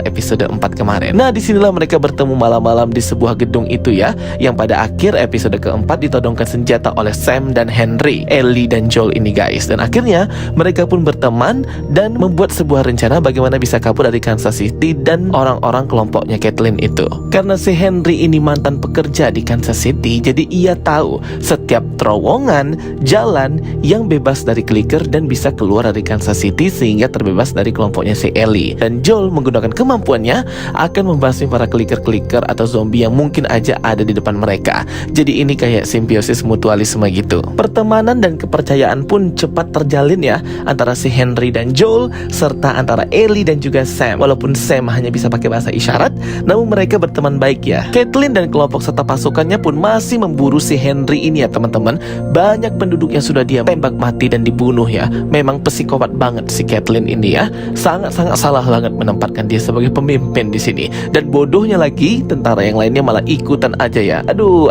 Speaker 1: episode 4 kemarin. Nah, disinilah mereka bertemu malam-malam di sebuah gedung itu ya, yang pada akhir episode keempat ditodongkan senjata oleh Sam dan Henry, Ellie dan Joel ini guys. Dan akhirnya mereka pun berteman dan membuat sebuah rencana bagaimana bisa kabur dari Kansas City dan orang-orang kelompoknya Caitlyn itu. Karena si Henry ini mantan pekerja di Kansas City, jadi ia tahu setiap terowongan, jalan yang bebas dari clicker dan bisa keluar dari Kansas City sehingga terbebas dari kelompoknya si Ellie. Dan Joel menggunakan kemampuannya akan membasmi para clicker-clicker atau zombie yang mungkin aja ada di depan mereka. Jadi ini kayak simbiosis mutualisme gitu. Pertemanan dan kepercayaan pun cepat terjalin ya antara si Henry dan Joel serta antara Ellie dan juga Sam. Walaupun Sam hanya bisa pakai bahasa isyarat, namun mereka berteman baik ya. Caitlyn dan kelompok serta pasukannya pun masih memburu si Henry ini ya teman-teman. Banyak penduduk yang sudah dia tembak mati dan dibunuh ya. Memang psikopat banget si Caitlyn ini ya. Sangat-sangat salah banget menempatkan dia sebagai pemimpin di sini. Dan bodohnya lagi, tentara yang lainnya malah ikutan aja ya. Aduh.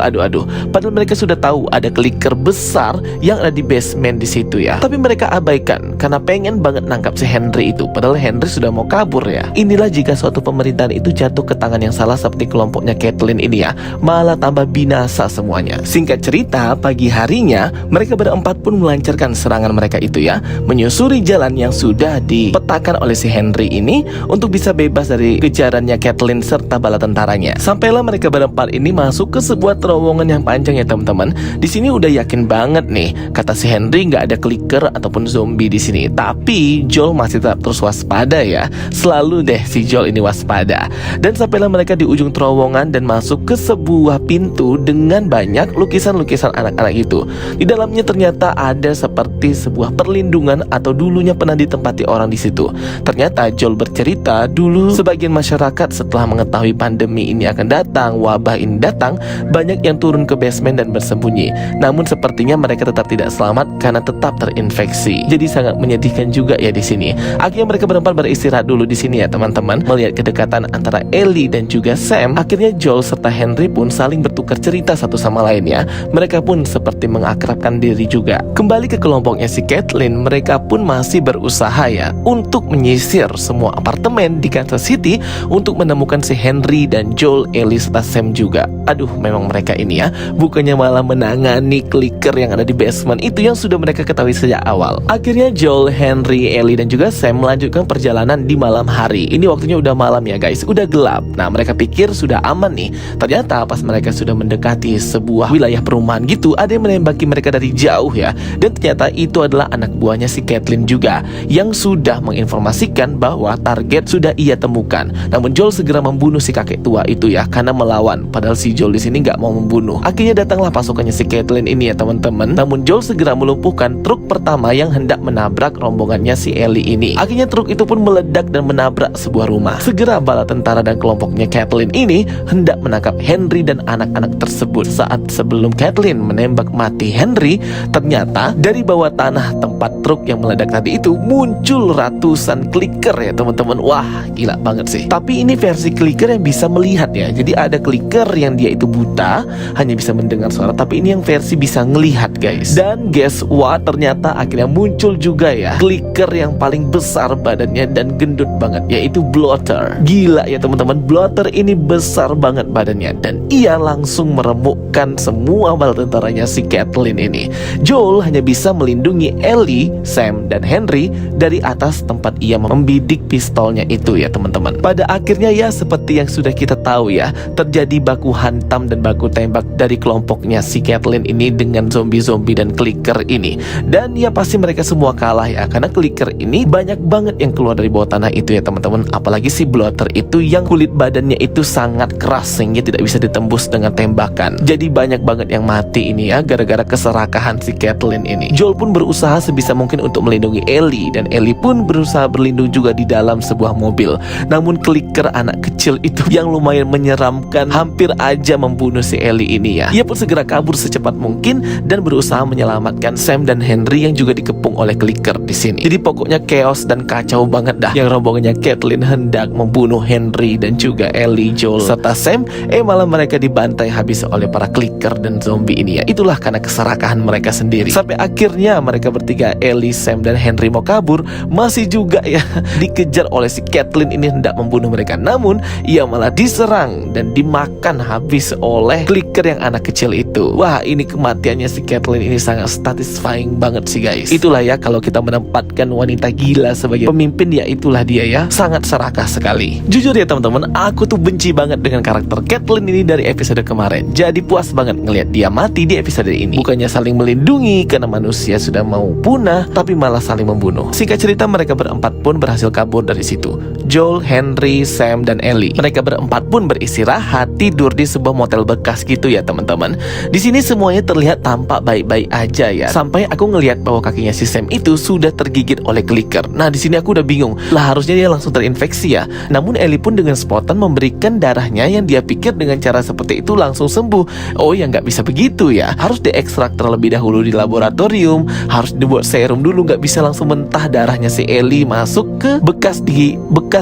Speaker 1: Padahal mereka sudah tahu ada clicker besar yang ada di basement di situ ya. Tapi mereka abaikan karena pengen banget nangkap si Henry itu. Padahal Henry sudah mau kabur ya. Inilah jika suatu pemerintahan itu jatuh ke tangan yang salah seperti kelompoknya Caitlyn ini ya. Malah tambah binasa semuanya. Singkat cerita, pagi harinya mereka berempat pun melancarkan serangan mereka itu ya, menyusuri jalan yang sudah dipetakan oleh si Henry ini untuk bisa bebas dari kejarannya Caitlyn serta bala tentaranya. Sampailah mereka berempat ini masuk ke sebuah terowongan yang panjang ya teman-teman. Di sini udah yakin banget nih, kata si Henry nggak ada clicker ataupun zombie di sini. Tapi Joel masih tetap terus waspada ya. Selalu deh si Joel ini waspada. Dan sampailah mereka di ujung terowongan dan masuk ke sebuah pintu dengan banyak lukisan-lukisan anak-anak itu. Di dalamnya ternyata ada seperti sebuah perlindungan atau dulunya pernah ditempati orang di situ. Ternyata Joel bercerita dulu sebagian masyarakat setelah mengetahui pandemi ini akan datang, wabah ini datang, banyak yang turun ke basement dan bersembunyi. Namun sepertinya mereka tetap tidak selamat karena tetap terinfeksi. Jadi sangat menyedihkan juga ya di sini. Akhirnya mereka berempat beristirahat dulu di sini ya teman-teman. Melihat kedekatan antara Ellie dan juga Sam, akhirnya Joel serta Henry pun saling bertukar cerita satu sama lain ya. Mereka pun seperti mengakrabkan diri juga. Kembali ke kelompoknya si Caitlyn, mereka pun masih berusaha ya untuk menyisir semua apartemen di Kansas City untuk menemukan si Henry dan Joel, Ellie serta Sam juga. Aduh, memang mereka ini ya, bukannya malah menangani clicker yang ada di basement itu yang sudah mereka ketahui sejak awal. Akhirnya Joel, Henry, Ellie dan juga Sam melanjutkan perjalanan di malam hari. Ini waktunya udah malam ya guys, udah gelap. Nah, mereka pikir sudah aman nih. Ternyata pas mereka sudah mendekati sebuah wilayah perumahan gitu, ada yang menembaki mereka dari jauh ya. Dan ternyata itu adalah anak buahnya si Caitlyn juga, yang sudah menginformasikan bahwa target sudah ia temukan. Namun Joel segera membunuh si kakek tua itu ya, karena melawan. Padahal si Joel di sini nggak mau membunuh. Akhirnya datanglah pasukannya si Caitlyn ini ya teman-teman. Namun Joel segera melumpuhkan truk pertama yang hendak menabrak rombongannya si Ellie ini. Akhirnya truk itu pun meledak dan menabrak sebuah rumah. Segera bala tentara dan kelompoknya Caitlyn ini hendak menangkap Henry dan anak-anak tersebut. Saat sebelum Caitlyn menembak mati Henry, ternyata dari bawah tanah tempat truk yang meledak tadi itu muncul ratusan clicker ya teman-teman. Wah, gila banget sih. Tapi ini versi clicker yang bisa melihat ya. Jadi ada clicker yang dia itu buta, hanya bisa mendengar suara, tapi ini yang versi bisa ngelihat guys. Dan guess what, ternyata akhirnya muncul juga ya clicker yang paling besar badannya dan gendut banget, yaitu Bloater. Gila ya teman-teman, Bloater ini besar banget badannya dan ia langsung meremukkan semua bala tentaranya si Caitlyn ini. Joel hanya bisa melindungi Ellie, Sam dan Henry dari atas tempat ia membidik pistolnya itu ya teman-teman. Pada akhirnya ya seperti yang sudah kita tahu ya, terjadi baku hantam dan baku tembak dari kelompoknya si Caitlyn ini dengan zombie-zombie dan clicker ini. Dan ya pasti mereka semua kalah ya, karena clicker ini banyak banget yang keluar dari bawah tanah itu ya teman-teman. Apalagi si Bloater itu yang kulit badannya itu sangat keras sehingga tidak bisa ditembus dengan tembakan. Jadi banyak banget yang mati ini ya gara-gara keserakahan si Caitlyn ini. Joel pun berusaha sebisa mungkin untuk melindungi Ellie, dan Ellie pun berusaha berlindung juga di dalam sebuah mobil. Namun clicker anak kecil itu yang lumayan menyeramkan hampir aja membunuh si Ellie ini ya. Ia pun segera kabur secepat mungkin dan berusaha menyelamatkan Sam dan Henry yang juga dikepung oleh clicker di sini. Jadi pokoknya chaos dan kacau banget dah. Yang rombongannya Caitlyn hendak membunuh Henry dan juga Ellie, Joel serta Sam, malah mereka dibantai habis oleh para clicker dan zombie ini ya. Itulah karena keserakahan mereka sendiri. Sampai akhirnya mereka bertiga, Ellie, Sam dan Henry mau kabur, masih juga juga ya. Dikejar oleh si Caitlyn ini hendak membunuh mereka, namun ia malah diserang dan dimakan habis oleh clicker yang anak kecil itu. Wah, ini kematiannya si Caitlyn ini sangat satisfying banget sih guys. Itulah ya kalau kita menempatkan wanita gila sebagai pemimpin, ya itulah dia ya. Sangat serakah sekali. Jujur ya teman-teman, aku tuh benci banget dengan karakter Caitlyn ini dari episode kemarin. Jadi puas banget ngelihat dia mati di episode ini. Bukannya saling melindungi karena manusia sudah mau punah, tapi malah saling membunuh. Singkat cerita, mereka berempat pun berhasil kabur dari situ. Joel, Henry, Sam, dan Ellie. Mereka berempat pun beristirahat, tidur di sebuah motel bekas gitu ya teman-teman. Di sini semuanya terlihat tampak baik-baik aja ya. Sampai aku ngelihat bahwa kakinya si Sam itu sudah tergigit oleh clicker. Nah, di sini aku udah bingung. Lah, harusnya dia langsung terinfeksi ya. Namun Ellie pun dengan spontan memberikan darahnya yang dia pikir dengan cara seperti itu langsung sembuh. Oh ya, nggak bisa begitu ya. Harus diekstrak terlebih dahulu di laboratorium. Harus dibuat serum dulu. Nggak bisa langsung mentah darahnya si Ellie masuk ke bekas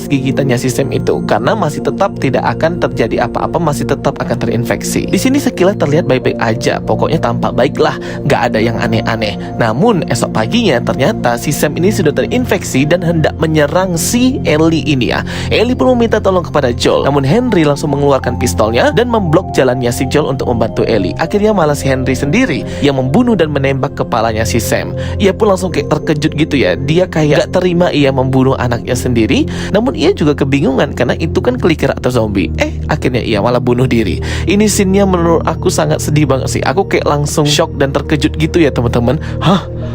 Speaker 1: gigitannya si Sam itu, karena masih tetap tidak akan terjadi apa-apa, masih tetap akan terinfeksi. Di sini sekilas terlihat baik-baik aja. Pokoknya tampak baiklah, nggak ada yang aneh-aneh. Namun esok paginya ternyata si Sam ini sudah terinfeksi dan hendak menyerang si Ellie ini ya. Ellie pun meminta tolong kepada Joel, namun Henry langsung mengeluarkan pistolnya dan memblok jalannya si Joel untuk membantu Ellie. Akhirnya malah si Henry sendiri yang membunuh dan menembak kepalanya si Sam. Ia pun langsung kayak terkejut gitu ya. Dia kayak gak terima ia membunuh anaknya sendiri, namun ia juga kebingungan karena itu kan clicker atau zombie. Akhirnya ia malah bunuh diri. Ini scene-nya menurut aku sangat sedih banget sih. Aku kayak langsung shock dan terkejut gitu ya teman-teman.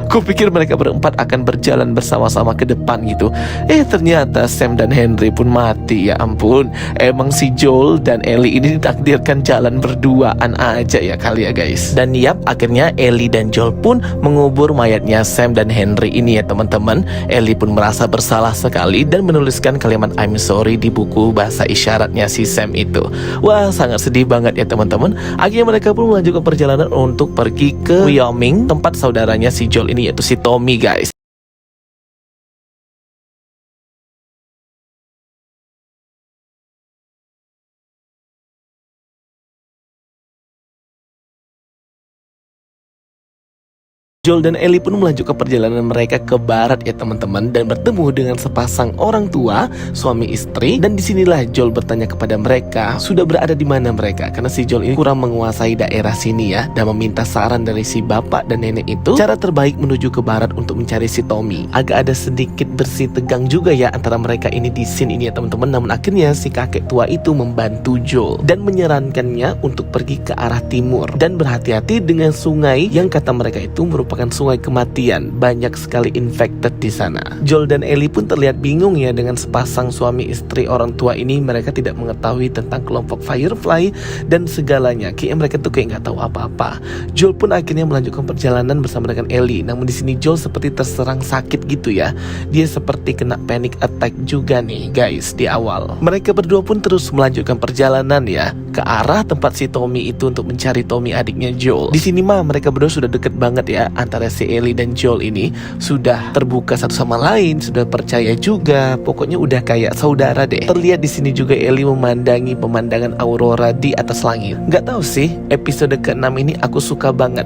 Speaker 1: Kupikir mereka berempat akan berjalan bersama-sama ke depan gitu. Ternyata Sam dan Henry pun mati. Ya ampun, emang si Joel dan Ellie ini ditakdirkan jalan berduaan aja ya kali ya guys. Dan yap, akhirnya Ellie dan Joel pun mengubur mayatnya Sam dan Henry ini ya teman-teman. Ellie pun merasa bersalah sekali dan menuliskan kalimat I'm sorry di buku bahasa isyaratnya si Sam itu. Wah, sangat sedih banget ya teman-teman. Akhirnya mereka pun melanjutkan perjalanan untuk pergi ke Wyoming, tempat saudaranya si Joel ini yaitu si Tommy guys. Joel dan Ellie pun melanjutkan perjalanan mereka ke barat ya teman-teman, dan bertemu dengan sepasang orang tua, suami istri. Dan disinilah Joel bertanya kepada mereka sudah berada di mana mereka, karena si Joel ini kurang menguasai daerah sini ya, dan meminta saran dari si bapak dan nenek itu cara terbaik menuju ke barat untuk mencari si Tommy. Agak ada sedikit bersih tegang juga ya antara mereka ini di scene ini ya teman-teman. Namun akhirnya si kakek tua itu membantu Joel dan menyarankannya untuk pergi ke arah timur dan berhati-hati dengan sungai yang kata mereka itu merupakan sungai kematian. Banyak sekali infected di sana. Joel dan Ellie pun terlihat bingung ya dengan sepasang suami istri orang tua ini. Mereka tidak mengetahui tentang kelompok Firefly dan segalanya. Kayaknya mereka tuh kayak nggak tahu apa-apa. Joel pun akhirnya melanjutkan perjalanan bersama dengan Ellie. Namun di sini Joel seperti terserang sakit gitu ya. Dia seperti kena panic attack juga nih guys di awal. Mereka berdua pun terus melanjutkan perjalanan ya ke arah tempat si Tommy itu untuk mencari Tommy adiknya Joel. Di sini mah mereka berdua sudah deket banget ya. Antara si Ellie dan Joel ini sudah terbuka satu sama lain, sudah percaya juga. Pokoknya udah kayak saudara deh. Terlihat di sini juga Ellie memandangi pemandangan aurora di atas langit. Gak tahu sih, episode ke-6 ini aku suka banget.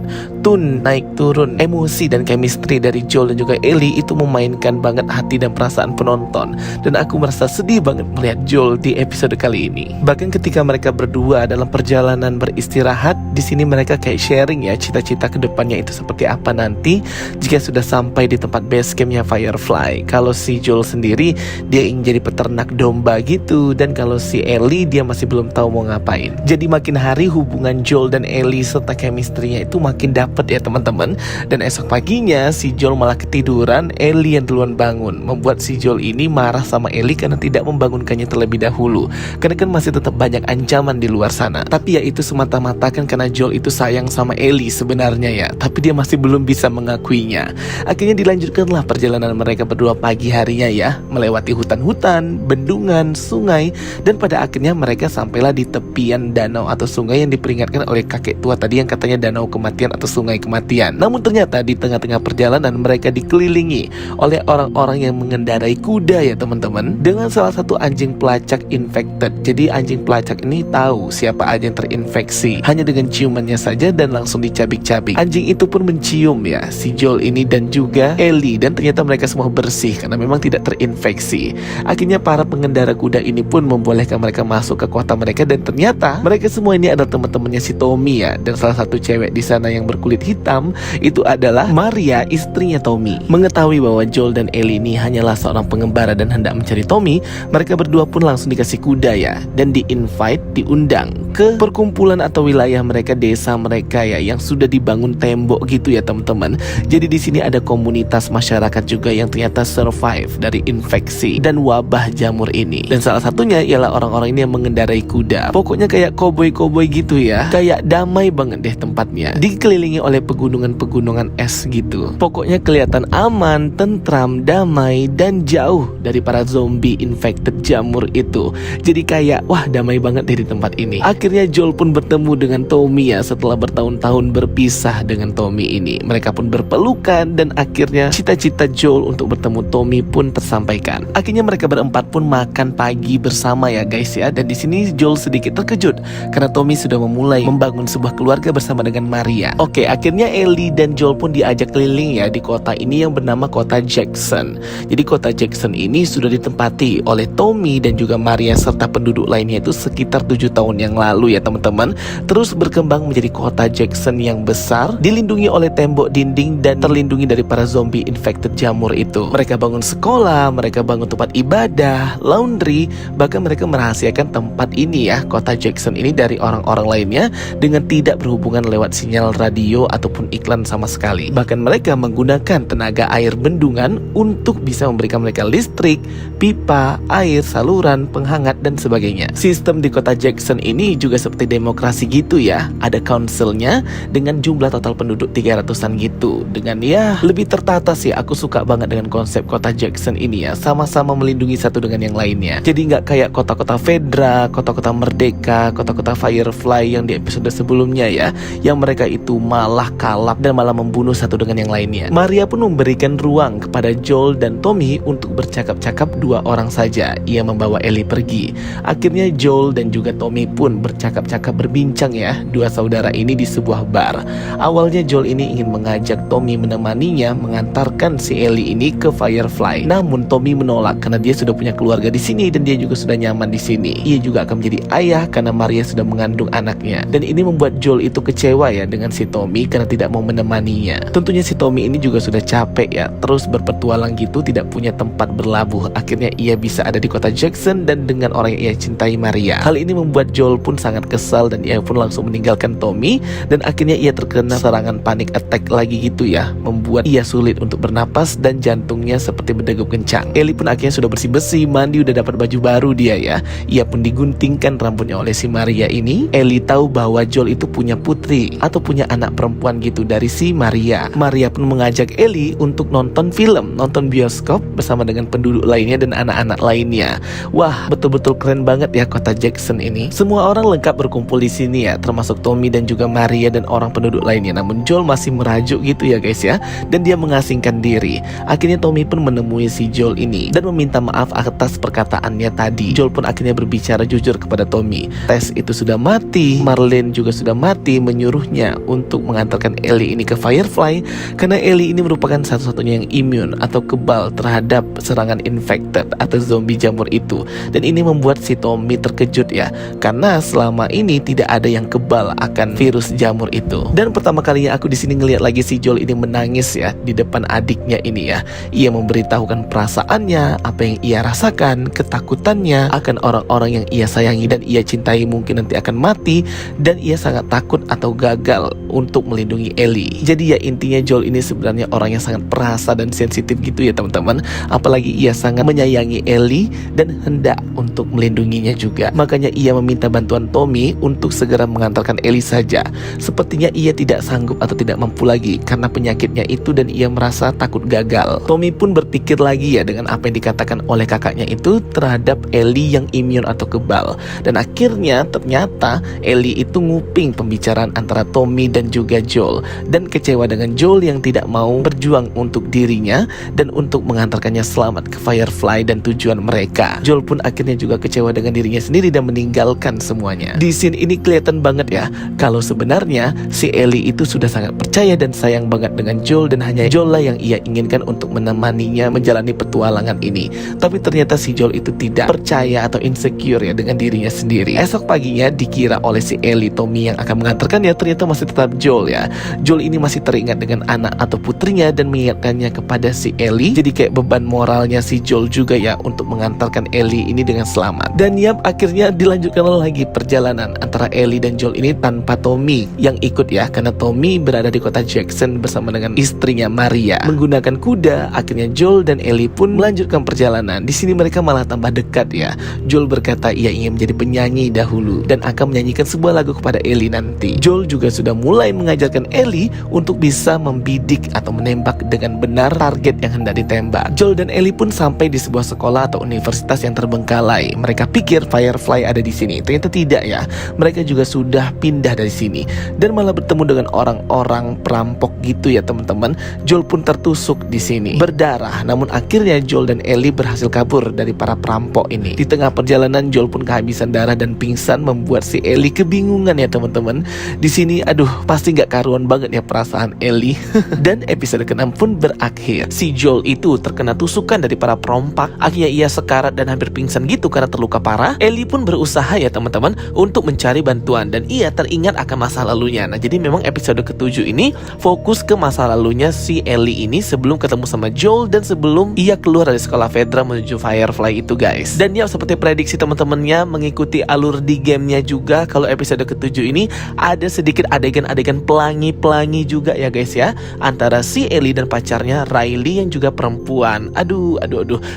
Speaker 1: Naik turun emosi dan chemistry dari Joel dan juga Ellie itu memainkan banget hati dan perasaan penonton. Dan aku merasa sedih banget melihat Joel di episode kali ini. Bahkan ketika mereka berdua dalam perjalanan beristirahat, di sini mereka kayak sharing ya cita-cita kedepannya itu seperti apa nanti jika sudah sampai di tempat base campnya Firefly. Kalau si Joel sendiri dia ingin jadi peternak domba gitu, dan kalau si Ellie dia masih belum tahu mau ngapain. Jadi makin hari hubungan Joel dan Ellie serta chemistry-nya itu makin dapet ya teman-teman. Dan esok paginya si Joel malah ketiduran, Ellie yang duluan bangun, membuat si Joel ini marah sama Ellie karena tidak membangunkannya terlebih dahulu. Karena kan masih tetap banyak ancaman di luar sana. Tapi ya itu semata-mata kan karena Joel itu sayang sama Ellie sebenarnya ya, tapi dia masih belum bisa mengakuinya. Akhirnya dilanjutkanlah perjalanan mereka berdua pagi harinya ya, melewati hutan-hutan, bendungan, sungai, dan pada akhirnya mereka sampailah di tepian danau atau sungai yang diperingatkan oleh kakek tua tadi yang katanya danau kematian atau sungai kematian. Namun ternyata di tengah-tengah perjalanan mereka dikelilingi oleh orang-orang yang mengendarai kuda ya teman-teman, dengan salah satu anjing pelacak infected. Jadi anjing pelacak ini tahu tahu siapa aja yang terinfeksi hanya dengan ciumannya saja dan langsung dicabik-cabik. Anjing itu pun mencium ya si Joel ini dan juga Ellie, dan ternyata mereka semua bersih karena memang tidak terinfeksi. Akhirnya para pengendara kuda ini pun membolehkan mereka masuk ke kota mereka, dan ternyata mereka semua ini adalah teman-temannya si Tommy ya. Dan salah satu cewek di sana yang berkulit hitam itu adalah Maria, istrinya Tommy. Mengetahui bahwa Joel dan Ellie ini hanyalah seorang pengembara dan hendak mencari Tommy, mereka berdua pun langsung dikasih kuda ya, dan diundang ke perkumpulan atau wilayah mereka, desa mereka ya, yang sudah dibangun tembok gitu ya teman-teman. Jadi di sini ada komunitas masyarakat juga yang ternyata survive dari infeksi dan wabah jamur ini. Dan salah satunya ialah orang-orang ini yang mengendarai kuda. Pokoknya kayak koboi-koboi gitu ya. Kayak damai banget deh tempatnya. Dikelilingi oleh pegunungan-pegunungan es gitu. Pokoknya kelihatan aman, tentram, damai, dan jauh dari para zombie infected jamur itu. Jadi kayak wah damai banget deh di tempat ini. Akhirnya Joel pun bertemu dengan Tommy ya, setelah bertahun-tahun berpisah dengan Tommy ini. Mereka pun berpelukan dan akhirnya cita-cita Joel untuk bertemu Tommy pun tersampaikan. Akhirnya mereka berempat pun makan pagi bersama ya guys ya. Dan di sini Joel sedikit terkejut karena Tommy sudah memulai membangun sebuah keluarga bersama dengan Maria. Oke, akhirnya Ellie dan Joel pun diajak keliling ya di kota ini yang bernama kota Jackson. Jadi kota Jackson ini sudah ditempati oleh Tommy dan juga Maria serta penduduk lainnya itu sekitar 7 tahun yang lalu ya teman-teman. Terus berkembang menjadi kota Jackson yang besar, dilindungi oleh tembok dinding dan terlindungi dari para zombie infected jamur itu. Mereka bangun sekolah, mereka bangun tempat ibadah, laundry, bahkan mereka merahasiakan tempat ini ya, kota Jackson ini dari orang-orang lainnya dengan tidak berhubungan lewat sinyal radio ataupun iklan sama sekali. Bahkan mereka menggunakan tenaga air bendungan untuk bisa memberikan mereka listrik, pipa, air, saluran, penghangat, dan sebagainya. Sistem di kota Jackson ini juga seperti demokrasi gitu ya. Ada councilnya dengan jumlah total penduduk 300-an gitu. Dengan ya lebih tertata sih. Aku suka banget dengan konsep kota Jackson ini ya. Sama-sama melindungi satu dengan yang lainnya. Jadi nggak kayak kota-kota Fedra, kota-kota Merdeka, kota-kota Firefly yang di episode sebelumnya ya, yang mereka itu malah kalap dan malah membunuh satu dengan yang lainnya. Maria pun memberikan ruang kepada Joel dan Tommy untuk bercakap-cakap 2 orang saja. Ia membawa Ellie pergi. Akhirnya Joel dan juga Tommy pun bercakap-cakap berbincang ya, 2 saudara ini di sebuah bar. Awalnya Joel ini ingin mengajak Tommy menemaninya mengantarkan si Ellie ini ke Firefly. Namun Tommy menolak karena dia sudah punya keluarga di sini dan dia juga sudah nyaman di sini. Ia juga akan menjadi ayah karena Maria sudah mengandung anaknya. Dan ini membuat Joel itu kecewa ya dengan si Tommy karena tidak mau menemaninya. Tentunya si Tommy ini juga sudah capek ya, terus berpetualang gitu, tidak punya tempat berlabuh. Akhirnya ia bisa ada di kota Jackson dan dengan orang yang ia cintai, Maria. Hal ini membuat Joel pun sangat kesal dan ia pun langsung meninggalkan Tommy, dan akhirnya ia terkena serangan panik attack lagi gitu ya, membuat ia sulit untuk bernapas dan jantungnya seperti berdegup kencang. Ellie pun akhirnya sudah bersih-bersih, mandi, udah dapat baju baru dia ya. Ia pun diguntingkan rambutnya oleh si Maria ini. Ellie tahu bahwa Joel itu punya putri atau punya anak perempuan gitu dari si Maria. Maria pun mengajak Ellie untuk nonton film, nonton bioskop bersama dengan penduduk lainnya dan anak-anak lainnya. Wah, betul-betul keren banget ya kota Jackson ini. Semua orang lengkap berkumpul di sini ya, termasuk Tommy dan juga Maria dan orang penduduk lainnya. Namun Joel masih merajuk gitu ya guys ya, dan dia mengasingkan diri. Akhirnya Tommy pun menemui si Joel ini dan meminta maaf atas perkataannya tadi. Joel pun akhirnya berbicara jujur kepada Tommy. Tess itu sudah mati, Marlene juga sudah mati, menyuruhnya untuk mengantarkan Ellie ini ke Firefly karena Ellie ini merupakan satu-satunya yang imun atau kebal terhadap serangan infected atau zombie jamur itu. Dan ini membuat si Tommy terkejut ya, karena selama ini tidak ada yang kebal akan virus jamur itu. Dan pertama kalinya aku di sini ngelihat lagi si Joel ini menangis ya di depan adiknya ini ya. Ia memberitahukan perasaannya, apa yang ia rasakan, ketakutannya akan orang-orang yang ia sayangi dan ia cintai mungkin nanti akan mati, dan ia sangat takut atau gagal untuk melindungi Ellie. Jadi ya intinya Joel ini sebenarnya orang yang sangat perasa dan sensitif gitu ya teman-teman. Apalagi ia sangat menyayangi Ellie dan hendak untuk melindunginya juga. Makanya ia meminta bantuan Tommy untuk segera mengantarkan Ellie saja. Sepertinya ia tidak sanggup atau tidak mampu lagi karena penyakitnya itu dan ia merasa takut gagal. Tommy pun berpikir lagi ya dengan apa yang dikatakan oleh kakaknya itu terhadap Ellie yang imun atau kebal. Dan akhirnya ternyata Ellie itu nguping pembicaraan antara Tommy dan juga Joel, dan kecewa dengan Joel yang tidak mau berjuang untuk dirinya dan untuk mengantarkannya selamat ke Firefly dan tujuan mereka. Joel pun akhirnya juga kecewa dengan dirinya sendiri dan meninggalkan menceritakan semuanya. Di scene ini kelihatan banget ya kalau sebenarnya si Ellie itu sudah sangat percaya dan sayang banget dengan Joel, dan hanya Joel lah yang ia inginkan untuk menemaninya menjalani petualangan ini. Tapi ternyata si Joel itu tidak percaya atau insecure ya dengan dirinya sendiri. Esok paginya dikira oleh si Ellie Tommy yang akan mengantarkan, ya ternyata masih tetap Joel ya. Joel ini masih teringat dengan anak atau putrinya dan mengingatkannya kepada si Ellie. Jadi kayak beban moralnya si Joel juga ya untuk mengantarkan Ellie ini dengan selamat. Dan yap, akhirnya dilanjutkan lagi perjalanan antara Ellie dan Joel ini tanpa Tommy yang ikut ya, karena Tommy berada di kota Jackson bersama dengan istrinya Maria menggunakan kuda. Akhirnya Joel dan Ellie pun melanjutkan perjalanan. Di sini mereka malah tambah dekat ya. Joel berkata ia ingin menjadi penyanyi dahulu dan akan menyanyikan sebuah lagu kepada Ellie nanti. Joel juga sudah mulai mengajarkan Ellie untuk bisa membidik atau menembak dengan benar target yang hendak ditembak. Joel dan Ellie pun sampai di sebuah sekolah atau universitas yang terbengkalai. Mereka pikir Firefly ada di sini, ternyata tidak ya. Mereka juga sudah pindah dari sini dan malah bertemu dengan orang-orang perampok gitu ya teman-teman. Joel pun tertusuk di sini berdarah, namun akhirnya Joel dan Ellie berhasil kabur dari para perampok ini. Di tengah perjalanan Joel pun kehabisan darah dan pingsan, membuat si Ellie kebingungan ya teman-teman. Di sini aduh pasti nggak karuan banget ya perasaan Ellie. Dan episode ke-6 pun berakhir. Si Joel itu terkena tusukan dari para perompak. Akhirnya ia sekarat dan hampir pingsan gitu karena terluka parah. Ellie pun berusaha ya teman-teman untuk mencari bantuan dan ia teringat akan masa lalunya. Nah jadi memang episode ke-7 ini fokus ke masa lalunya si Ellie ini sebelum ketemu sama Joel dan sebelum ia keluar dari sekolah Fedra menuju Firefly itu guys. Dan ya seperti prediksi teman-temannya mengikuti alur di gamenya juga, kalau episode ke-7 ini ada sedikit adegan-adegan pelangi-pelangi juga ya guys ya, antara si Ellie dan pacarnya Riley yang juga perempuan. Aduh.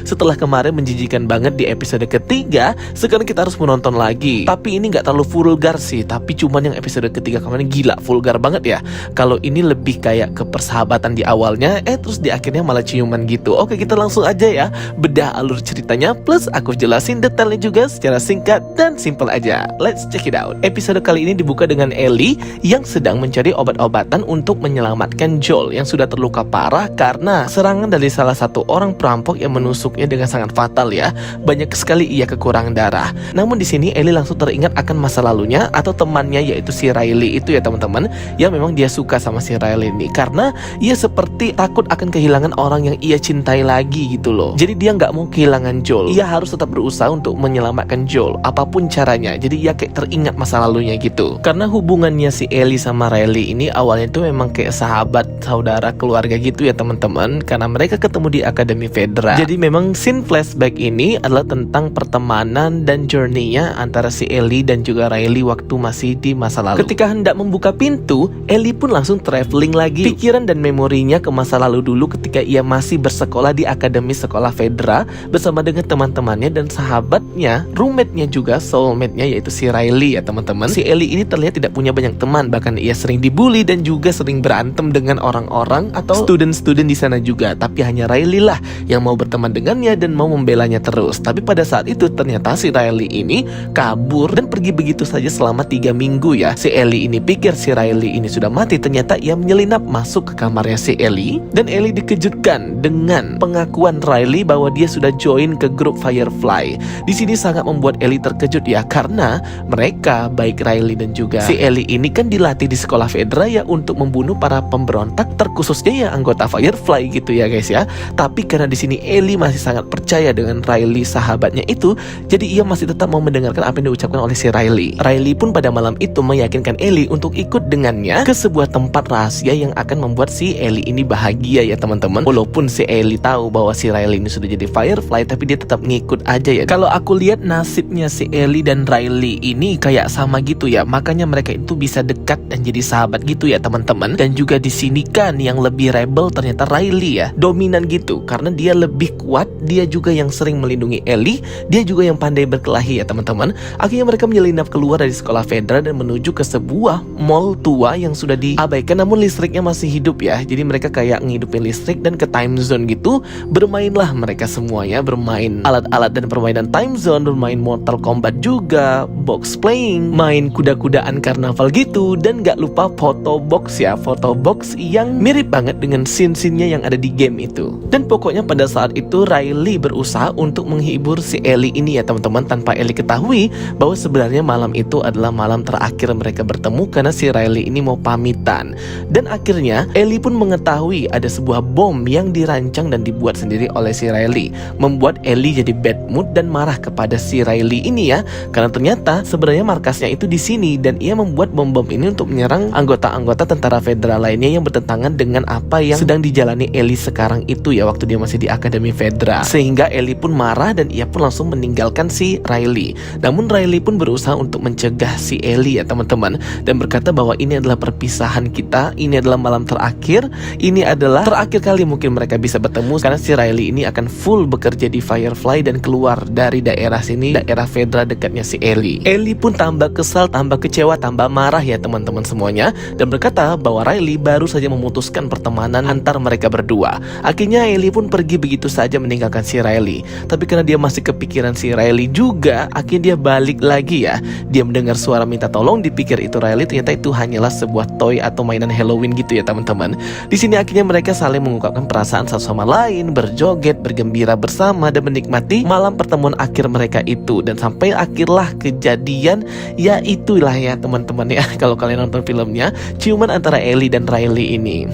Speaker 1: Setelah kemarin menjijikan banget di episode ketiga, sekarang kita harus menonton lagi. Tapi ini nggak terlalu vulgar sih, tapi cuman yang episode ketiga kemarin gila vulgar banget ya. Kalau ini lebih kayak ke persahabatan di awalnya, terus di akhirnya malah ciuman gitu. Oke, kita langsung aja ya bedah alur ceritanya, plus aku jelasin detailnya juga secara singkat dan simple aja. Let's check it out. Episode kali ini dibuka dengan Ellie yang sedang mencari obat-obatan untuk menyelamatkan Joel yang sudah terluka parah karena serangan dari salah satu orang perampok yang menusuknya dengan sangat fatal ya. Banyak sekali ia kekurangan darah. Namun di sini Ellie langsung teringat akan masa lalunya atau temannya, yaitu si Riley itu ya teman-teman, yang memang dia suka sama si Riley ini karena ia seperti takut akan kehilangan orang yang ia cintai lagi gitu loh. Jadi dia nggak mau kehilangan Joel. Ia harus tetap berusaha untuk menyelamatkan Joel apapun caranya. Jadi ia kayak teringat masa lalunya gitu. Karena hubungannya si Ellie sama Riley ini awalnya itu memang kayak sahabat, saudara, keluarga gitu ya teman-teman, karena mereka ketemu di Akademi Fedra. Jadi memang scene flashback ini adalah tentang pertemanan dan journey-nya antara si Ellie dan juga Riley waktu masih di masa lalu. Ketika hendak membuka pintu, Ellie pun langsung traveling lagi pikiran dan memorinya ke masa lalu dulu ketika ia masih bersekolah di Akademi Sekolah Fedra bersama dengan teman-temannya dan sahabatnya, roommate-nya juga, soulmate-nya yaitu si Riley ya teman-teman. Si Ellie ini terlihat tidak punya banyak teman, bahkan ia sering dibully dan juga sering berantem dengan orang-orang atau student-student di sana juga. Tapi hanya Riley lah yang mau berteman dengannya dan mau membelanya terus. Tapi pada saat itu ternyata si Riley ini kabur dan pergi begitu saja selama 3 minggu ya. Si Ellie ini pikir si Riley ini sudah mati, ternyata ia menyelinap masuk ke kamarnya si Ellie dan Ellie dikejutkan dengan pengakuan Riley bahwa dia sudah join ke grup Firefly. Di sini sangat membuat Ellie terkejut ya, karena mereka baik Riley dan juga si Ellie ini kan dilatih di sekolah Fedra ya untuk membunuh para pemberontak, terkhususnya ya anggota Firefly gitu ya guys ya. Tapi karena di sini Ellie masih sangat percaya dengan Riley sahabatnya itu, jadi ia masih tetap mau mendengarkan apa yang diucapkan oleh si Riley. Riley pun pada malam itu meyakinkan Ellie untuk ikut dengannya ke sebuah tempat rahasia yang akan membuat si Ellie ini bahagia ya teman-teman. Walaupun si Ellie tahu bahwa si Riley ini sudah jadi Firefly, tapi dia tetap ngikut aja ya. Kalau aku lihat nasibnya si Ellie dan Riley ini kayak sama gitu ya, makanya mereka itu bisa dekat dan jadi sahabat gitu ya teman-teman. Dan juga di sini kan yang lebih rebel ternyata Riley ya, dominan gitu karena dia lebih kuat, dia juga yang sering melindungi Ellie, dia juga yang pandai berkelahi ya teman-teman. Akhirnya mereka menyelinap keluar dari sekolah Fedra dan menuju ke sebuah mall tua yang sudah diabaikan namun listriknya masih hidup ya. Jadi mereka kayak ngidupin listrik dan ke time zone gitu. Bermainlah mereka semuanya, bermain alat-alat dan permainan time zone, bermain Mortal Kombat juga, box playing, main kuda-kudaan karnaval gitu, dan gak lupa foto box ya, foto box yang mirip banget dengan scene-scene-nya yang ada di game itu. Dan pokoknya pada saat itu Riley berusaha untuk menghibur si Ellie ini ya teman-teman, tanpa Ellie ketahui bahwa sebenarnya malam itu adalah malam terakhir mereka bertemu karena si Riley ini mau pamitan. Dan akhirnya Ellie pun mengetahui ada sebuah bom yang dirancang dan dibuat sendiri oleh si Riley, membuat Ellie jadi bad mood dan marah kepada si Riley ini ya, karena ternyata sebenarnya markasnya itu di sini dan ia membuat bom-bom ini untuk menyerang anggota-anggota tentara federal lainnya yang bertentangan dengan apa yang sedang dijalani Ellie sekarang itu ya, waktu dia masih di Akademi Federal. Sehingga Ellie pun marah dan ia pun langsung meninggalkan si Riley. Namun Riley pun berusaha untuk mencegah si Ellie ya teman-teman, dan berkata bahwa ini adalah perpisahan kita, ini adalah malam terakhir, ini adalah terakhir kali mungkin mereka bisa bertemu karena si Riley ini akan full bekerja di Firefly dan keluar dari daerah sini, daerah Federal dekatnya si Ellie. Ellie pun tambah kesal, tambah kecewa, tambah marah ya teman-teman semuanya, dan berkata bahwa Riley baru saja memutuskan pertemanan antar mereka berdua. Akhirnya Ellie pun pergi begitu saja meninggalkan si Riley. Tapi karena dia masih kepikiran si Riley juga, akhirnya dia balik lagi ya. Dia mendengar suara minta tolong, dipikir itu Riley, ternyata itu hanyalah sebuah toy atau mainan Halloween gitu ya teman-teman. Di sini akhirnya mereka saling mengungkapkan perasaan satu sama lain, berjoget, bergembira bersama dan menikmati malam pertemuan akhir mereka itu. Dan sampai akhirlah kejadian, ya itulah ya teman-teman ya, kalau kalian nonton filmnya, ciuman antara Ellie dan Riley ini.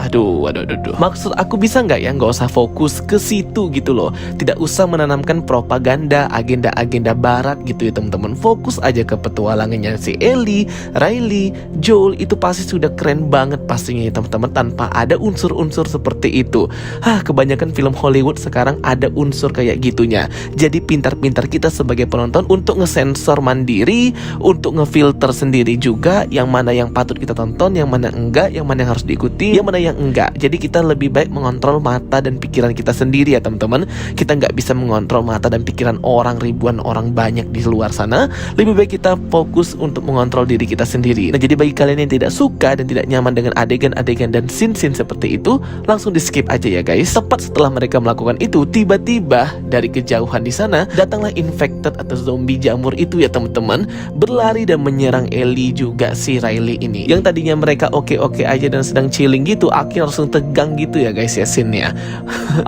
Speaker 1: Aduh. Maksud aku bisa nggak ya nggak usah fokus ke situ gitu loh. Tidak usah menanamkan propaganda, agenda-agenda barat gitu ya teman-teman. Fokus aja ke petualangannya si Ellie, Riley, Joel, itu pasti sudah keren banget pastinya ya teman-teman, tanpa ada unsur-unsur seperti itu. Kebanyakan film Hollywood sekarang ada unsur kayak gitunya. Jadi pintar-pintar kita sebagai penonton untuk ngesensor mandiri, untuk ngefilter sendiri juga yang mana yang patut kita tonton, yang mana enggak, yang mana yang harus diikuti, yang mana yang enggak. Jadi kita lebih baik mengontrol mata dan pikiran kita sendiri ya teman-teman. Kita nggak bisa mengontrol mata dan pikiran orang, ribuan orang banyak di luar sana. Lebih baik kita fokus untuk mengontrol diri kita sendiri. Nah, jadi bagi kalian yang tidak suka dan tidak nyaman dengan adegan-adegan dan scene-scene seperti itu, langsung di skip aja ya guys. Tepat setelah mereka melakukan itu, tiba-tiba dari kejauhan di sana datanglah infected atau zombie jamur itu ya teman-teman, berlari dan menyerang Ellie juga si Riley ini. Yang tadinya mereka oke-oke aja dan sedang chilling gitu, akhirnya langsung tegang gitu ya guys ya scene-nya.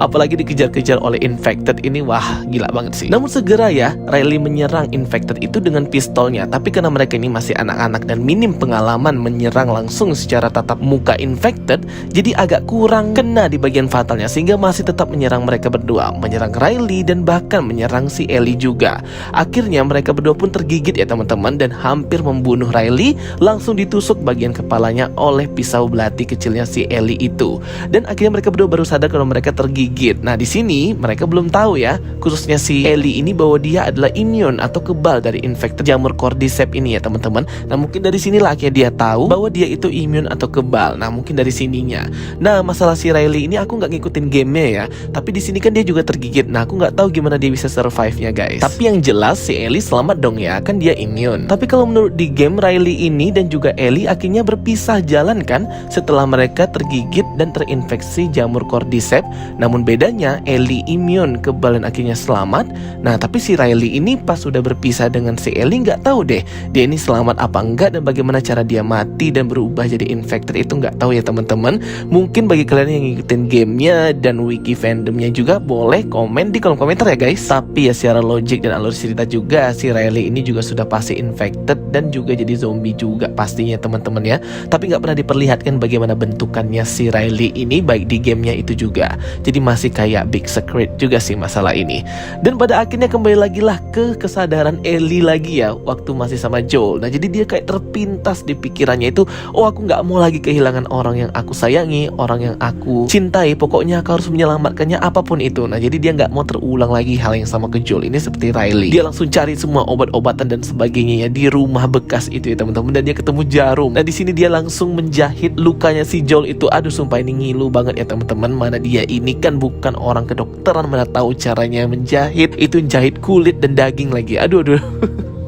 Speaker 1: Apalagi dikejar-kejar oleh infected ini, wah gila banget sih. Namun segera ya Riley menyerang infected itu dengan pistolnya. Tapi karena mereka ini masih anak-anak dan minim pengalaman menyerang langsung secara tatap muka infected, jadi agak kurang kena di bagian fatalnya, sehingga masih tetap menyerang mereka berdua, menyerang Riley dan bahkan menyerang si Ellie juga. Akhirnya mereka berdua pun tergigit ya teman-teman, dan hampir membunuh Riley. Langsung ditusuk bagian kepalanya oleh pisau belati kecilnya si Ellie itu. Dan akhirnya mereka berdua baru sadar kalau mereka tergigit. Nah di sini mereka belum tahu ya, khususnya si Ellie ini, bahwa dia adalah immune atau kebal dari infected jamur cordyceps ini ya teman-teman. Nah mungkin dari sinilah akhirnya dia tahu bahwa dia itu immune atau kebal. Nah mungkin dari sininya. Nah masalah si Riley ini aku nggak ngikutin gamenya ya, tapi di sini kan dia juga tergigit. Nah aku nggak tahu gimana dia bisa survive-nya guys. Tapi yang jelas si Ellie selamat dong ya, kan dia immune. Tapi kalau menurut di game, Riley ini dan juga Ellie akhirnya berpisah jalan kan setelah mereka tergigit dan terinfeksi jamur cordyceps. Namun bedanya Ellie immune, kebal dan akhirnya selamat. Nah tapi si Riley ini pas sudah berpisah dengan si Ellie, nggak tahu deh dia ini selamat apa enggak dan bagaimana cara dia mati dan berubah jadi infected itu nggak tahu ya teman-teman. Mungkin bagi kalian yang ngikutin gamenya dan wiki fandomnya juga, boleh komen di kolom komentar ya guys. Tapi ya secara logik dan alur cerita juga, si Riley ini juga sudah pasti infected dan juga jadi zombie juga pastinya teman-teman ya. Tapi nggak pernah diperlihatkan bagaimana bentukannya si Riley ini baik di gamenya itu juga. Jadi masih kayak big secret juga sih masalah ini. Dan pada akhirnya kembali lagi lah ke kesadaran Ellie lagi ya waktu masih sama Joel. Nah jadi dia kayak terpintas di pikirannya itu, oh aku nggak mau lagi kehilangan orang yang aku sayangi, orang yang aku cintai. Pokoknya aku harus menyelamatkannya apapun itu. Nah jadi dia nggak mau terulang lagi hal yang sama ke Joel ini seperti Riley. Dia langsung cari semua obat-obatan dan sebagainya ya di rumah bekas itu ya teman-teman, dan dia ketemu jarum. Nah di sini dia langsung menjahit lukanya si Joel itu. Aduh sumpah ini ngilu banget ya teman-teman. Mana dia ini kan bukan orang kedokteran, mana tahu caranya menjahit. Itu jahit kulit dan daging lagi. Aduh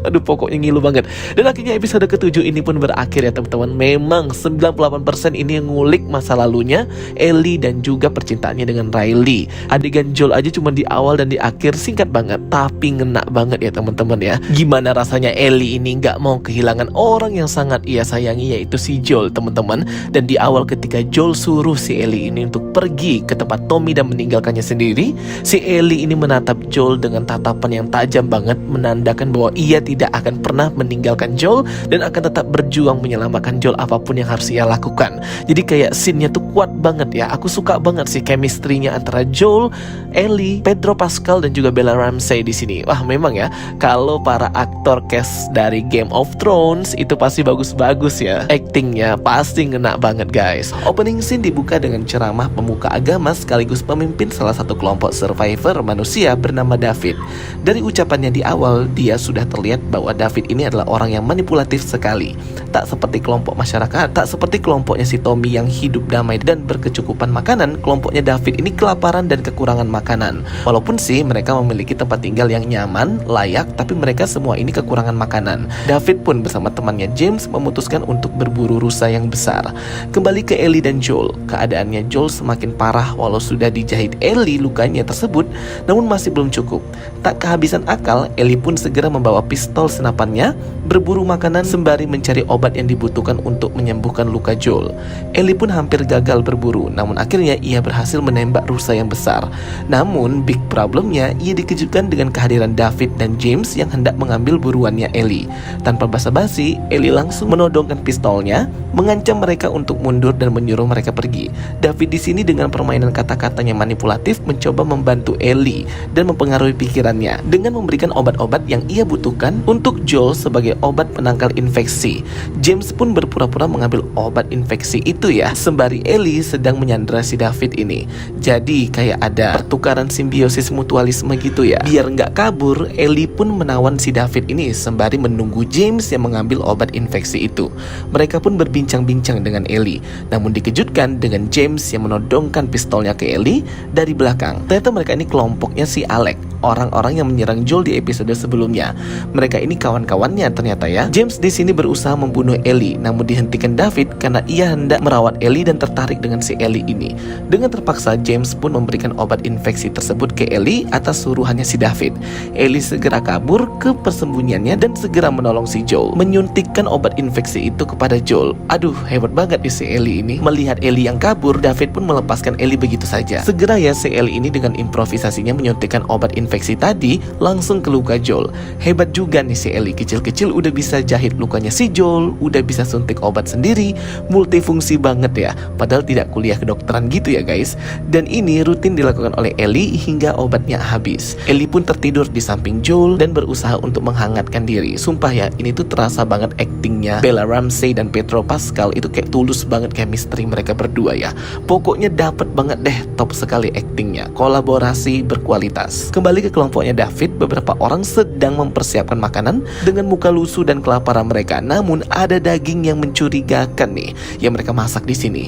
Speaker 1: Aduh, pokoknya ngilu banget. Dan akhirnya episode ke-7 ini pun berakhir ya teman-teman. Memang 98% ini yang ngulik masa lalunya Ellie dan juga percintaannya dengan Riley. Adegan Joel aja cuma di awal dan di akhir singkat banget, tapi ngena banget ya teman-teman ya. Gimana rasanya Ellie ini nggak mau kehilangan orang yang sangat ia sayangi, yaitu si Joel teman-teman. Dan di awal ketika Joel suruh si Ellie ini untuk pergi ke tempat Tommy dan meninggalkannya sendiri, si Ellie ini menatap Joel dengan tatapan yang tajam banget, menandakan bahwa ia tidak akan pernah meninggalkan Joel dan akan tetap berjuang menyelamatkan Joel apapun yang harus ia lakukan. Jadi kayak scene-nya tuh kuat banget ya. Aku suka banget sih chemistry-nya antara Joel, Ellie, Pedro Pascal dan juga Bella Ramsey di sini. Wah, memang ya, kalau para aktor cast dari Game of Thrones itu pasti bagus-bagus ya. Actingnya pasti ngena banget guys. Opening scene dibuka dengan ceramah pemuka agama sekaligus pemimpin salah satu kelompok survivor manusia bernama David. Dari ucapannya di awal, dia sudah terlihat bahwa David ini adalah orang yang manipulatif sekali. Tak seperti kelompok masyarakat, tak seperti kelompoknya si Tommy yang hidup damai dan berkecukupan makanan, kelompoknya David ini kelaparan dan kekurangan makanan. Walaupun sih mereka memiliki tempat tinggal yang nyaman, layak, tapi mereka semua ini kekurangan makanan. David pun bersama temannya James memutuskan untuk berburu rusa yang besar. Kembali ke Ellie dan Joel, keadaannya Joel semakin parah walau sudah dijahit Ellie lukanya tersebut, namun masih belum cukup. Tak kehabisan akal, Ellie pun segera membawa pistol senapannya, berburu makanan sembari mencari obat yang dibutuhkan untuk menyembuhkan luka Joel. Ellie pun hampir gagal berburu, namun akhirnya ia berhasil menembak rusa yang besar. Namun big problemnya, ia dikejutkan dengan kehadiran David dan James yang hendak mengambil buruannya Ellie. Tanpa basa-basi, Ellie langsung menodongkan pistolnya, mengancam mereka untuk mundur dan menyuruh mereka pergi. David di sini dengan permainan kata-katanya manipulatif mencoba membantu Ellie dan mempengaruhi pikirannya dengan memberikan obat-obat yang ia butuhkan untuk Joel sebagai obat penangkal infeksi. James pun berpura-pura mengambil obat infeksi itu ya, sembari Ellie sedang menyandera si David ini. Jadi kayak ada pertukaran simbiosis mutualisme gitu ya. Biar nggak kabur, Ellie pun menawan si David ini sembari menunggu James yang mengambil obat infeksi itu. Mereka pun berbincang-bincang dengan Ellie, namun dikejutkan dengan James yang menodongkan pistolnya ke Ellie dari belakang. Ternyata mereka ini kelompoknya si Alec, orang-orang yang menyerang Joel di episode sebelumnya. Mereka ini kawan-kawannya ternyata ya. James di sini berusaha membunuh Ellie, namun dihentikan David karena ia hendak merawat Ellie dan tertarik dengan si Ellie ini. Dengan terpaksa, James pun memberikan obat infeksi tersebut ke Ellie atas suruhannya si David. Ellie segera kabur ke persembunyiannya dan segera menolong si Joel, menyuntikkan obat infeksi itu kepada Joel. Aduh, hebat banget si Ellie ini. Melihat Ellie yang kabur, David pun melepaskan Ellie begitu saja. Segera ya si Ellie ini dengan improvisasinya menyuntikkan obat infeksi tadi langsung ke luka Joel. Hebat juga nih si Ellie, kecil-kecil udah bisa jahit lukanya si Joel, udah bisa suntik obat sendiri, multifungsi banget ya. Padahal tidak kuliah kedokteran gitu ya guys. Dan ini rutin dilakukan oleh Ellie hingga obatnya habis. Ellie pun tertidur di samping Joel dan berusaha untuk menghangatkan diri. Sumpah ya, ini tuh terasa banget actingnya Bella Ramsey dan Pedro Pascal, itu kayak tulus banget chemistry mereka berdua ya. Pokoknya dapet banget deh, top sekali actingnya, kolaborasi berkualitas. Kembali ke kelompoknya David, beberapa orang sedang mempersiapkan makanan dengan muka lusuh dan kelaparan mereka. Namun ada daging yang mencurigakan nih yang mereka masak di sini.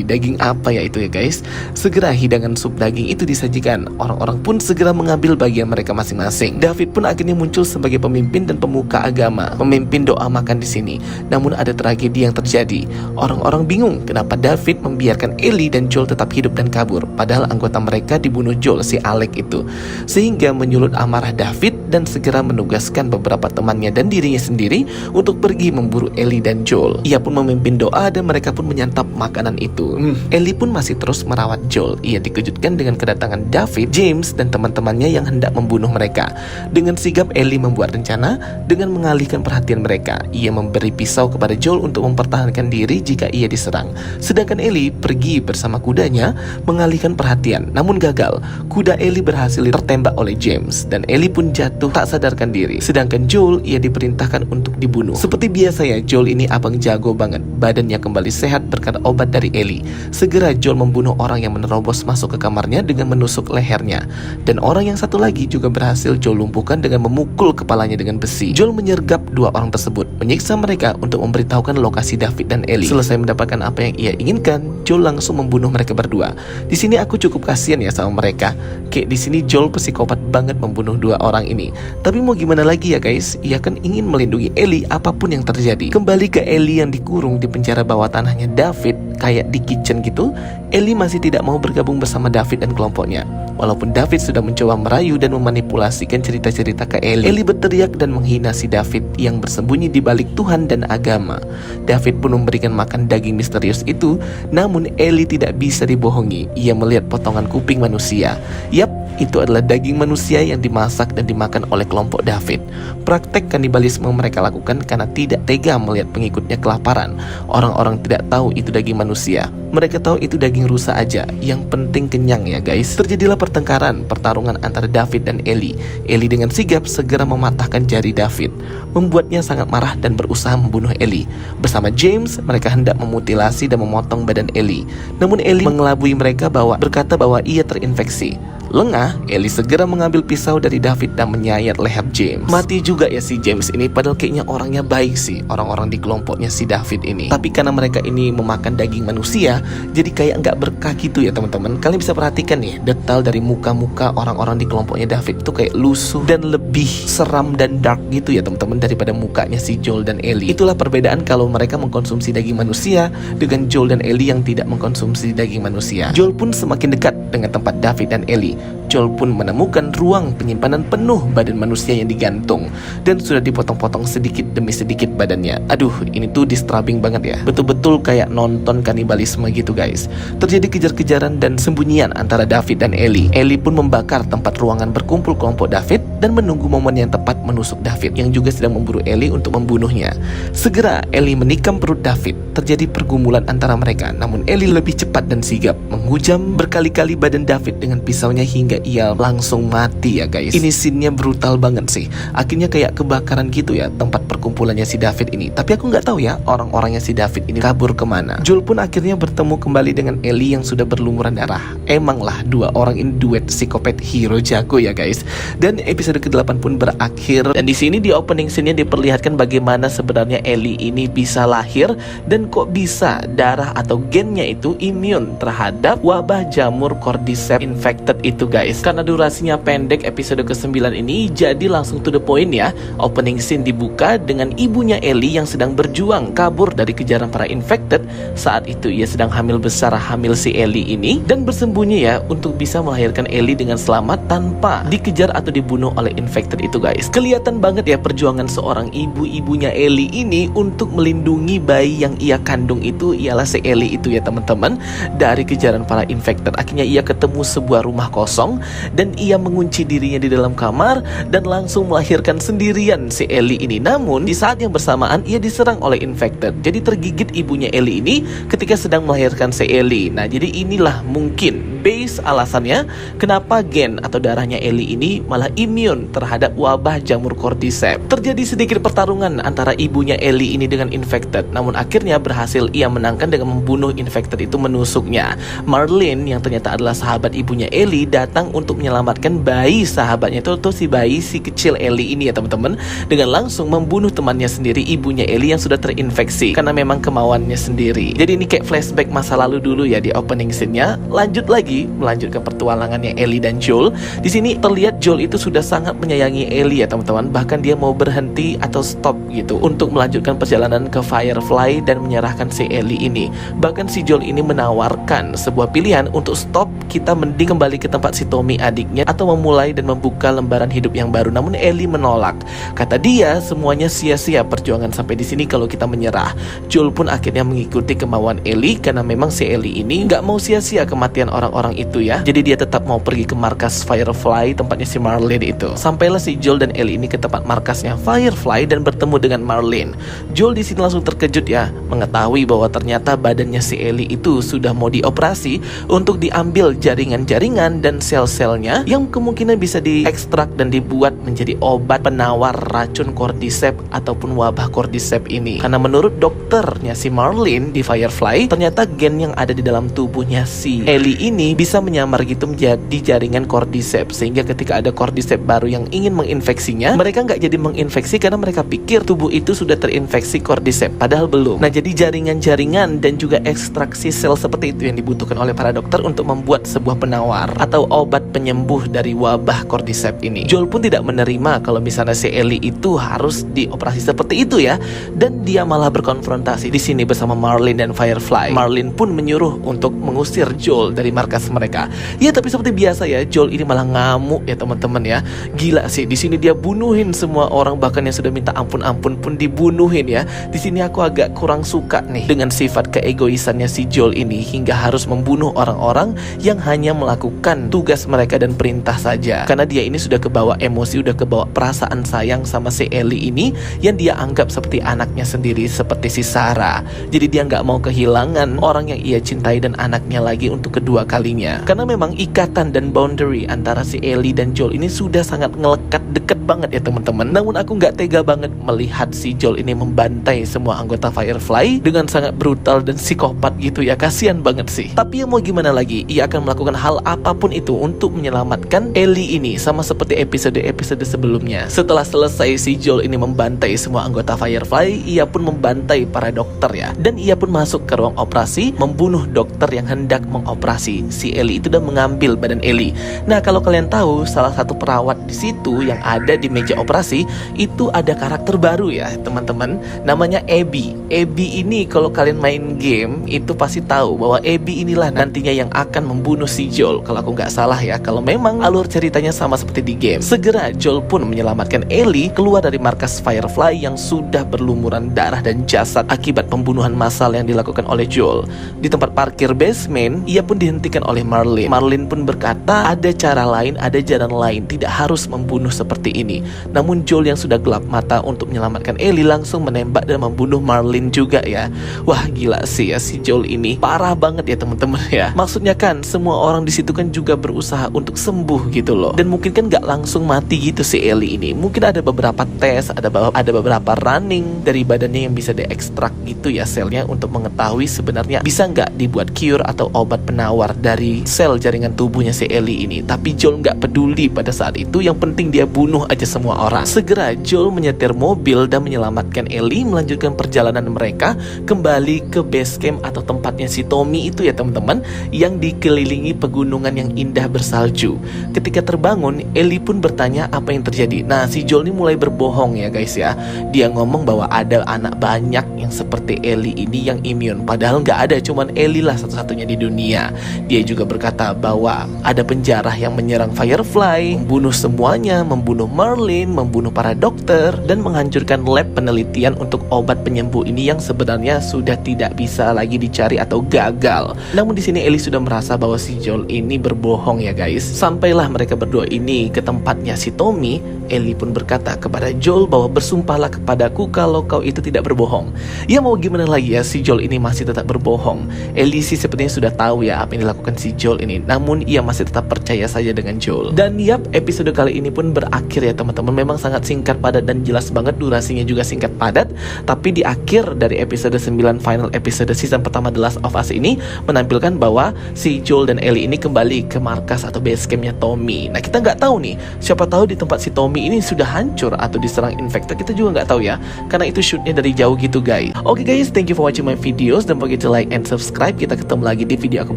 Speaker 1: Daging apa ya itu ya guys? Segera hidangan sup daging itu disajikan. Orang-orang pun segera mengambil bagian mereka masing-masing. David pun akhirnya muncul sebagai pemimpin dan pemuka agama, memimpin doa makan di sini. Namun ada tragedi yang terjadi. Orang-orang bingung kenapa David membiarkan Ellie dan Joel tetap hidup dan kabur, padahal anggota mereka dibunuh Joel, si Alec itu. Sehingga menyulut amarah David dan segera menugaskan beberapa temannya dan dirinya sendiri untuk pergi memburu Ellie dan Joel. Ia pun memimpin doa dan mereka pun menyantap makanan itu. Ellie pun masih terus merawat Joel. Ia dikejutkan dengan kedatangan David, James, dan teman-temannya yang hendak membunuh mereka. Dengan sigap Ellie membuat rencana dengan mengalihkan perhatian mereka. Ia memberi pisau kepada Joel untuk mempertahankan diri jika ia diserang. Sedangkan Ellie pergi bersama kudanya mengalihkan perhatian, namun gagal. Kuda Ellie berhasil tertembak oleh James dan Ellie pun jatuh tak sadarkan diri. Sedangkan Joel ia diperintahkan untuk dibunuh. Seperti biasa ya, Joel ini abang jago banget. Badannya kembali sehat berkat obat dari Ellie. Segera Joel membunuh orang yang menerobos masuk ke kamarnya dengan menusuk lehernya. Dan orang yang satu lagi juga berhasil Joel lumpuhkan dengan memukul kepalanya dengan besi. Joel menyergap dua orang tersebut, menyiksa mereka untuk memberitahukan lokasi David dan Ellie. Selesai mendapatkan apa yang ia inginkan, Joel langsung membunuh mereka berdua. Di sini aku cukup kasihan ya sama mereka. Kayak di sini Joel psikopat banget membunuh dua orang ini. Tapi mau gimana lagi ya guys, ia kan ingin melindungi Ellie apapun yang terjadi. Kembali ke Ellie yang dikurung di penjara bawah tanahnya David, kayak di kitchen gitu, Ellie masih tidak mau bergabung bersama David dan kelompoknya. Walaupun David sudah mencoba merayu dan memanipulasikan cerita-cerita ke Ellie, Ellie berteriak dan menghina si David yang bersembunyi di balik Tuhan dan agama. David pun memberikan makan daging misterius itu, namun Ellie tidak bisa dibohongi. Ia melihat potongan kuping manusia. Yap, itu adalah daging manusia yang dimasak dan dimakan oleh kelompok David. Praktek kanibalisme mereka lakukan karena tidak tega melihat pengikutnya kelaparan. Orang-orang tidak tahu itu daging manusia. Mereka tahu itu daging rusa aja. Yang penting kenyang ya guys. Terjadilah pertarungan antara David dan Ellie. Ellie dengan sigap segera mematahkan jari David, membuatnya sangat marah dan berusaha membunuh Ellie. Bersama James, mereka hendak memutilasi dan memotong badan Ellie. Namun Ellie mengelabui mereka berkata bahwa ia terinfeksi. Lengah, Ellie segera mengambil pisau dari David dan menyayat leher James. Mati juga ya si James ini, padahal kayaknya orangnya baik sih, orang-orang di kelompoknya si David ini. Tapi karena mereka ini memakan daging manusia, jadi kayak nggak berkah gitu ya teman-teman. Kalian bisa perhatikan nih, detail dari muka-muka orang-orang di kelompoknya David itu kayak lusuh dan lebih seram dan dark gitu ya teman-teman daripada mukanya si Joel dan Ellie. Itulah perbedaan kalau mereka mengkonsumsi daging manusia dengan Joel dan Ellie yang tidak mengkonsumsi daging manusia. Joel pun semakin dekat dengan tempat David dan Ellie. Joel pun menemukan ruang penyimpanan penuh badan manusia yang digantung dan sudah dipotong-potong sedikit demi sedikit badannya. Aduh, ini tuh disturbing banget ya. Betul-betul kayak nonton kanibalisme gitu guys. Terjadi kejar-kejaran dan sembunyian antara David dan Ellie. Ellie pun membakar tempat ruangan berkumpul kelompok David dan menunggu momen yang tepat menusuk David yang juga sedang memburu Ellie untuk membunuhnya. Segera Ellie menikam perut David. Terjadi pergumulan antara mereka, namun Ellie lebih cepat dan sigap, menghujam berkali-kali badan David dengan pisaunya hingga ia langsung mati ya guys. Ini scene-nya brutal banget sih. Akhirnya kayak kebakaran gitu ya tempat perkumpulannya si David ini. Tapi aku nggak tahu ya orang-orangnya si David ini kabur kemana. Joel pun akhirnya bertemu kembali dengan Ellie yang sudah berlumuran darah. Emanglah dua orang ini duet psikopat hero jago ya guys. Dan episode ke-8 pun berakhir. Dan di sini di opening scene-nya diperlihatkan bagaimana sebenarnya Ellie ini bisa lahir dan kok bisa darah atau gennya itu imun terhadap wabah jamur cordyceps infected itu guys. Karena durasinya pendek episode ke-9 ini, jadi langsung to the point ya. Opening scene dibuka dengan ibunya Ellie yang sedang berjuang kabur dari kejaran para infected. Saat itu ia sedang hamil besar, hamil si Ellie ini, dan bersembunyi ya untuk bisa melahirkan Ellie dengan selamat tanpa dikejar atau dibunuh oleh infected itu guys. Kelihatan banget ya perjuangan seorang ibunya Ellie ini untuk melindungi bayi yang ia kandung itu, ialah si Ellie itu ya teman-teman, dari kejaran para infected. Akhirnya ia ketemu sebuah rumah kosong dan ia mengunci dirinya di dalam kamar dan langsung melahirkan sendirian si Ellie ini. Namun di saat yang bersamaan ia diserang oleh infected. Jadi tergigit ibunya Ellie ini ketika sedang melahirkan si Ellie. Nah, jadi inilah mungkin base alasannya kenapa gen atau darahnya Ellie ini malah imun terhadap wabah jamur cordyceps. Terjadi sedikit pertarungan antara ibunya Ellie ini dengan infected. Namun akhirnya berhasil ia menangkan dengan membunuh infected itu menusuknya. Marlene yang ternyata adalah sahabat ibunya Ellie datang untuk menyelamatkan bayi sahabatnya itu si bayi si kecil Ellie ini ya teman-teman, dengan langsung membunuh temannya sendiri, ibunya Ellie yang sudah terinfeksi karena memang kemauannya sendiri. Jadi ini kayak flashback masa lalu dulu ya di opening scene-nya. Lanjut lagi melanjutkan petualangannya Ellie dan Joel. Di sini terlihat Joel itu sudah sangat menyayangi Ellie ya teman-teman, bahkan dia mau berhenti atau stop gitu untuk melanjutkan perjalanan ke Firefly dan menyerahkan si Ellie ini. Bahkan si Joel ini menawarkan sebuah pilihan untuk stop, kita mending kembali ke tempat si Tommy adiknya atau memulai dan membuka lembaran hidup yang baru. Namun Ellie menolak. Kata dia semuanya sia-sia perjuangan sampai di sini kalau kita menyerah. Joel pun akhirnya mengikuti kemauan Ellie karena memang si Ellie ini nggak mau sia-sia kematian orang-orang itu ya. Jadi dia tetap mau pergi ke markas Firefly tempatnya si Marlene itu. Sampailah si Joel dan Ellie ini ke tempat markasnya Firefly dan bertemu dengan Marlene. Joel di sini langsung terkejut ya mengetahui bahwa ternyata badannya si Ellie itu sudah mau dioperasi untuk diambil jaringan-jaringan dan sel-selnya yang kemungkinan bisa diekstrak dan dibuat menjadi obat penawar racun cordyceps ataupun wabah cordyceps ini. Karena menurut dokternya si Marlene di Firefly, ternyata gen yang ada di dalam tubuhnya si Ellie ini bisa menyamar gitu menjadi jaringan cordyceps, sehingga ketika ada cordyceps baru yang ingin menginfeksinya, mereka nggak jadi menginfeksi karena mereka pikir tubuh itu sudah terinfeksi Cordyceps, padahal belum. Nah, jadi jaringan-jaringan dan juga ekstraksi sel seperti itu yang dibutuhkan oleh para dokter untuk membuat sebuah penawar atau obat penyembuh dari wabah Cordyceps ini. Joel pun tidak menerima kalau misalnya si Ellie itu harus dioperasi seperti itu ya, dan dia malah berkonfrontasi di sini bersama Marlin dan Firefly. Marlin pun menyuruh untuk mengusir Joel dari markas mereka. Ya, tapi seperti biasa ya, Joel ini malah ngamuk ya teman-teman ya. Gila sih, di sini dia bunuhin semua orang, bahkan yang sudah minta ampun-ampun pun dibunuhin ya. Di sini aku agak kurang suka nih dengan sifat keegoisannya si Joel ini hingga harus membunuh orang-orang yang hanya melakukan tugas mereka dan perintah saja. Karena dia ini sudah kebawa emosi, udah kebawa perasaan sayang sama si Ellie ini yang dia anggap seperti anaknya sendiri, seperti si Sarah. Jadi dia nggak mau kehilangan orang yang ia cintai dan anaknya lagi untuk kedua kalinya. Karena memang ikatan dan boundary antara si Ellie dan Joel ini sudah sangat ngelekat deket banget ya teman-teman. Namun aku nggak tega banget melihat si Joel ini membantai semua anggota Firefly dengan sangat brutal dan psikopat gitu ya. Kasian banget sih. Tapi ya mau gimana lagi, ia akan melakukan hal apapun itu untuk menyelamatkan Ellie ini, sama seperti episode-episode sebelumnya. Setelah selesai si Joel ini membantai semua anggota Firefly, ia pun membantai para dokter ya. Dan ia pun masuk ke ruang operasi, membunuh dokter yang hendak mengoperasi si Ellie itu dan mengambil badan Ellie. Nah, kalau kalian tahu, salah satu perawat di situ yang ada di meja operasi itu ada karakter baru ya teman-teman, namanya Abby. Abby ini kalau kalian main game itu pasti tahu bahwa Abby inilah nantinya yang akan membunuh si Joel, kalau aku nggak salah ya, kalau memang alur ceritanya sama seperti di game. Segera Joel pun menyelamatkan Ellie keluar dari markas Firefly yang sudah berlumuran darah dan jasad akibat pembunuhan massal yang dilakukan oleh Joel. Di tempat parkir basement, ia pun dihentikan oleh Marlin. Marlin pun berkata ada cara lain, ada jalan lain, tidak harus membunuh seperti ini. Namun Joel yang sudah gelap mata untuk menyelamatkan Ellie langsung menembak dan membunuh Marlin juga ya. Wah, gila sih ya si Joel ini, parah banget ya teman-teman ya. Maksudnya kan semua orang di situ kan juga berusaha untuk sembuh gitu loh. Dan mungkin kan nggak langsung mati gitu si Ellie ini. Mungkin ada beberapa tes, ada beberapa running dari badannya yang bisa diekstrak gitu ya selnya untuk mengetahui sebenarnya bisa nggak dibuat cure atau obat penawar dari sel jaringan tubuhnya si Ellie ini. Tapi Joel nggak peduli pada saat itu, yang penting dia bunuh aja semua orang. Segera Joel menyetir mobil dan menyelamatkan Ellie, melanjutkan perjalanan mereka kembali ke base camp atau tempatnya si Tommy itu ya teman-teman, yang dikelilingi pegunungan yang indah bersalju. Ketika terbangun, Ellie pun bertanya apa yang terjadi. Nah, si Joel ini mulai berbohong ya guys ya. Dia ngomong bahwa ada anak banyak yang seperti Ellie ini yang imun, padahal nggak ada, cuman Ellie lah satu-satunya di dunia. Dia juga berkata bahwa ada penjara yang menyerang Firefly, membunuh semuanya, membunuh Marlin, membunuh para dokter, dan menghancurkan lab penelitian untuk obat penyembuh ini yang sebenarnya sudah tidak bisa lagi dicari atau gagal. Namun di sini Ellie sudah merasa bahwa si Joel ini berbohong ya guys. Sampailah mereka berdua ini ke tempatnya si Tommy. Ellie pun berkata kepada Joel bahwa bersumpahlah kepadaku kalau kau itu tidak berbohong. Ya mau gimana lagi ya, si Joel ini masih tetap berbohong. Ellie sih sepertinya sudah tahu ya apa yang dilakukan si Joel ini, namun ia masih tetap percaya saja dengan Joel. Dan yap, episode kali ini pun berakhir ya teman-teman. Memang sangat singkat, padat, dan jelas banget. Durasinya juga singkat padat. Tapi di akhir dari episode 9, final episode season pertama The Last of Us ini menampilkan bahwa si Joel dan Ellie ini kembali ke markas atau base campnya Tommy. Nah, kita nggak tahu nih, siapa tahu di tempat si Tommy ini sudah hancur atau diserang infected, kita juga nggak tahu ya, karena itu shootnya dari jauh gitu guys. Oke guys, thank you for watching my videos. Don't forget to like and subscribe. Kita ketemu lagi di video aku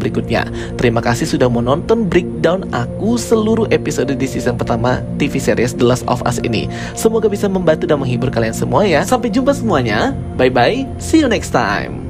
Speaker 1: berikutnya. Terima kasih sudah menonton breakdown aku seluruh episode di season pertama TV series The Last of Us ini. Semoga bisa membantu dan menghibur kalian semua ya. Sampai jumpa semuanya. Bye bye. See you next time.